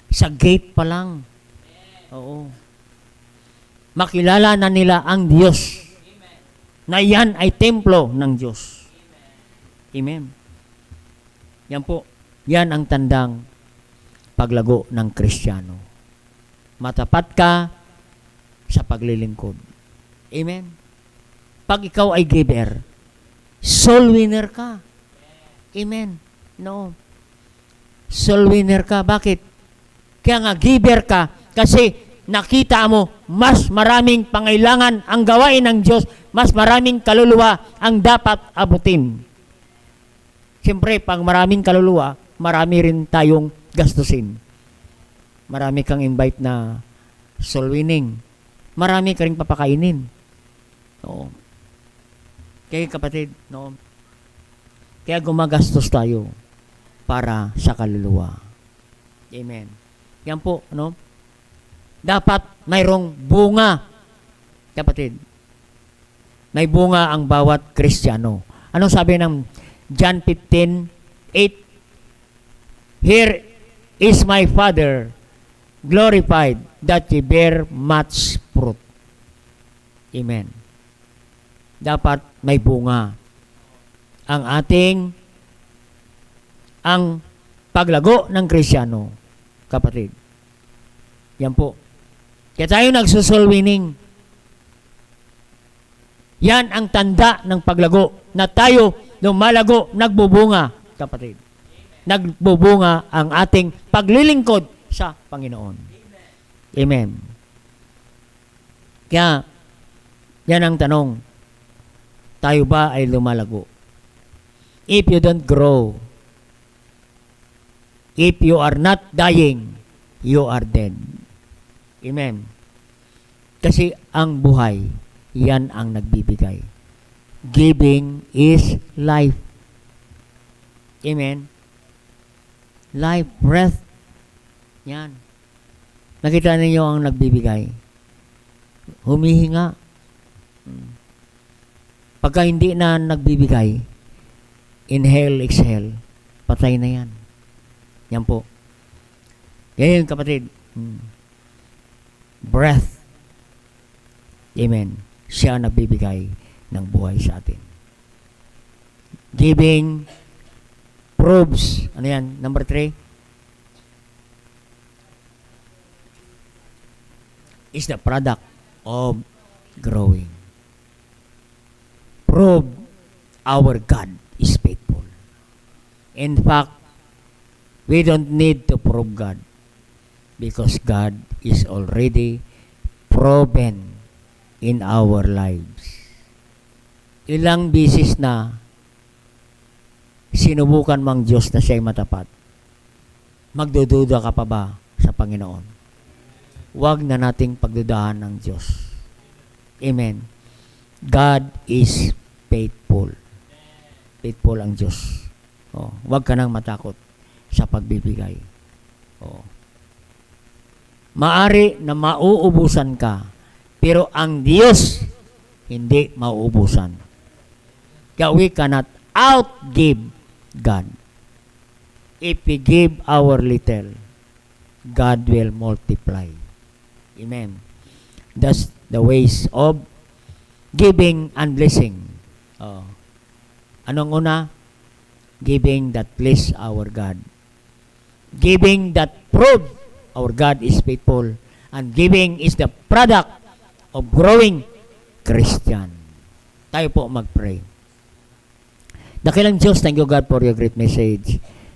[SPEAKER 3] Sa gate pa lang. Oo. Makilala na nila ang Diyos. Na yan ay templo ng Diyos. Amen. Yan po. Yan ang tandang paglago ng Kristiyano. Matapat ka sa paglilingkod. Amen. Pag ikaw ay giver, soul winner ka. Amen. No. Soul winner ka. Bakit? Kaya nga giver ka kasi nakita mo mas maraming pangailangan ang gawain ng Diyos, mas maraming kaluluwa ang dapat abutin. Siyempre, pag maraming kaluluwa, marami rin tayong gastusin. Marami kang invite na soul winning. Marami ka rin papakainin. Oo. Kaya kapatid, no? Kaya gumagastos tayo para sa kaluluwa. Amen. Yan po, no? Dapat mayroong bunga. Kapatid, may bunga ang bawat Kristiyano. Anong sabi ng John 15:8? Here is my Father glorified that ye bear much fruit. Amen. Dapat may bunga. Ang paglago ng Kristiyano, kapatid. Yan po. Kaya tayo nagsusoul winning. Yan ang tanda ng paglago na tayo lumalago, nagbubunga, kapatid. Nagbubunga ang ating paglilingkod sa Panginoon. Amen. Kaya, yan ang tanong. Tayo ba ay lumalago? If you don't grow, if you are not dying, you are dead. Amen. Kasi ang buhay, yan ang nagbibigay. Giving is life. Amen. Life, breath. Yan. Nakita ninyo ang nagbibigay. Humihinga. Pagka hindi na nagbibigay, inhale, exhale, patay na yan. Yan po. Yan kapatid. Breath. Amen. Siya ang nagbibigay ng buhay sa atin. Giving proves. Ano yan? Number 3. Is the product of growing. Prove our God is faithful. In fact, we don't need to prove God because God is already proven in our lives. Ilang bisis na sinubukan mang Diyos na siya'y matapat. Magdududa ka pa ba sa Panginoon? Huwag na nating pagdudahan ng Diyos. Amen. God is faithful. Faithful ang Diyos. Huwag ka nang matakot sa pagbibigay. Maari na mauubusan ka, pero ang Diyos hindi mauubusan. Kaya we cannot outgive God. If we give our little, God will multiply. Amen. That's the ways of giving and blessing. Anong una? Giving that please our God. Giving that prove our God is faithful. And giving is the product of growing Christian. Tayo po mag-pray. Dakilang Diyos, thank you God for your great message.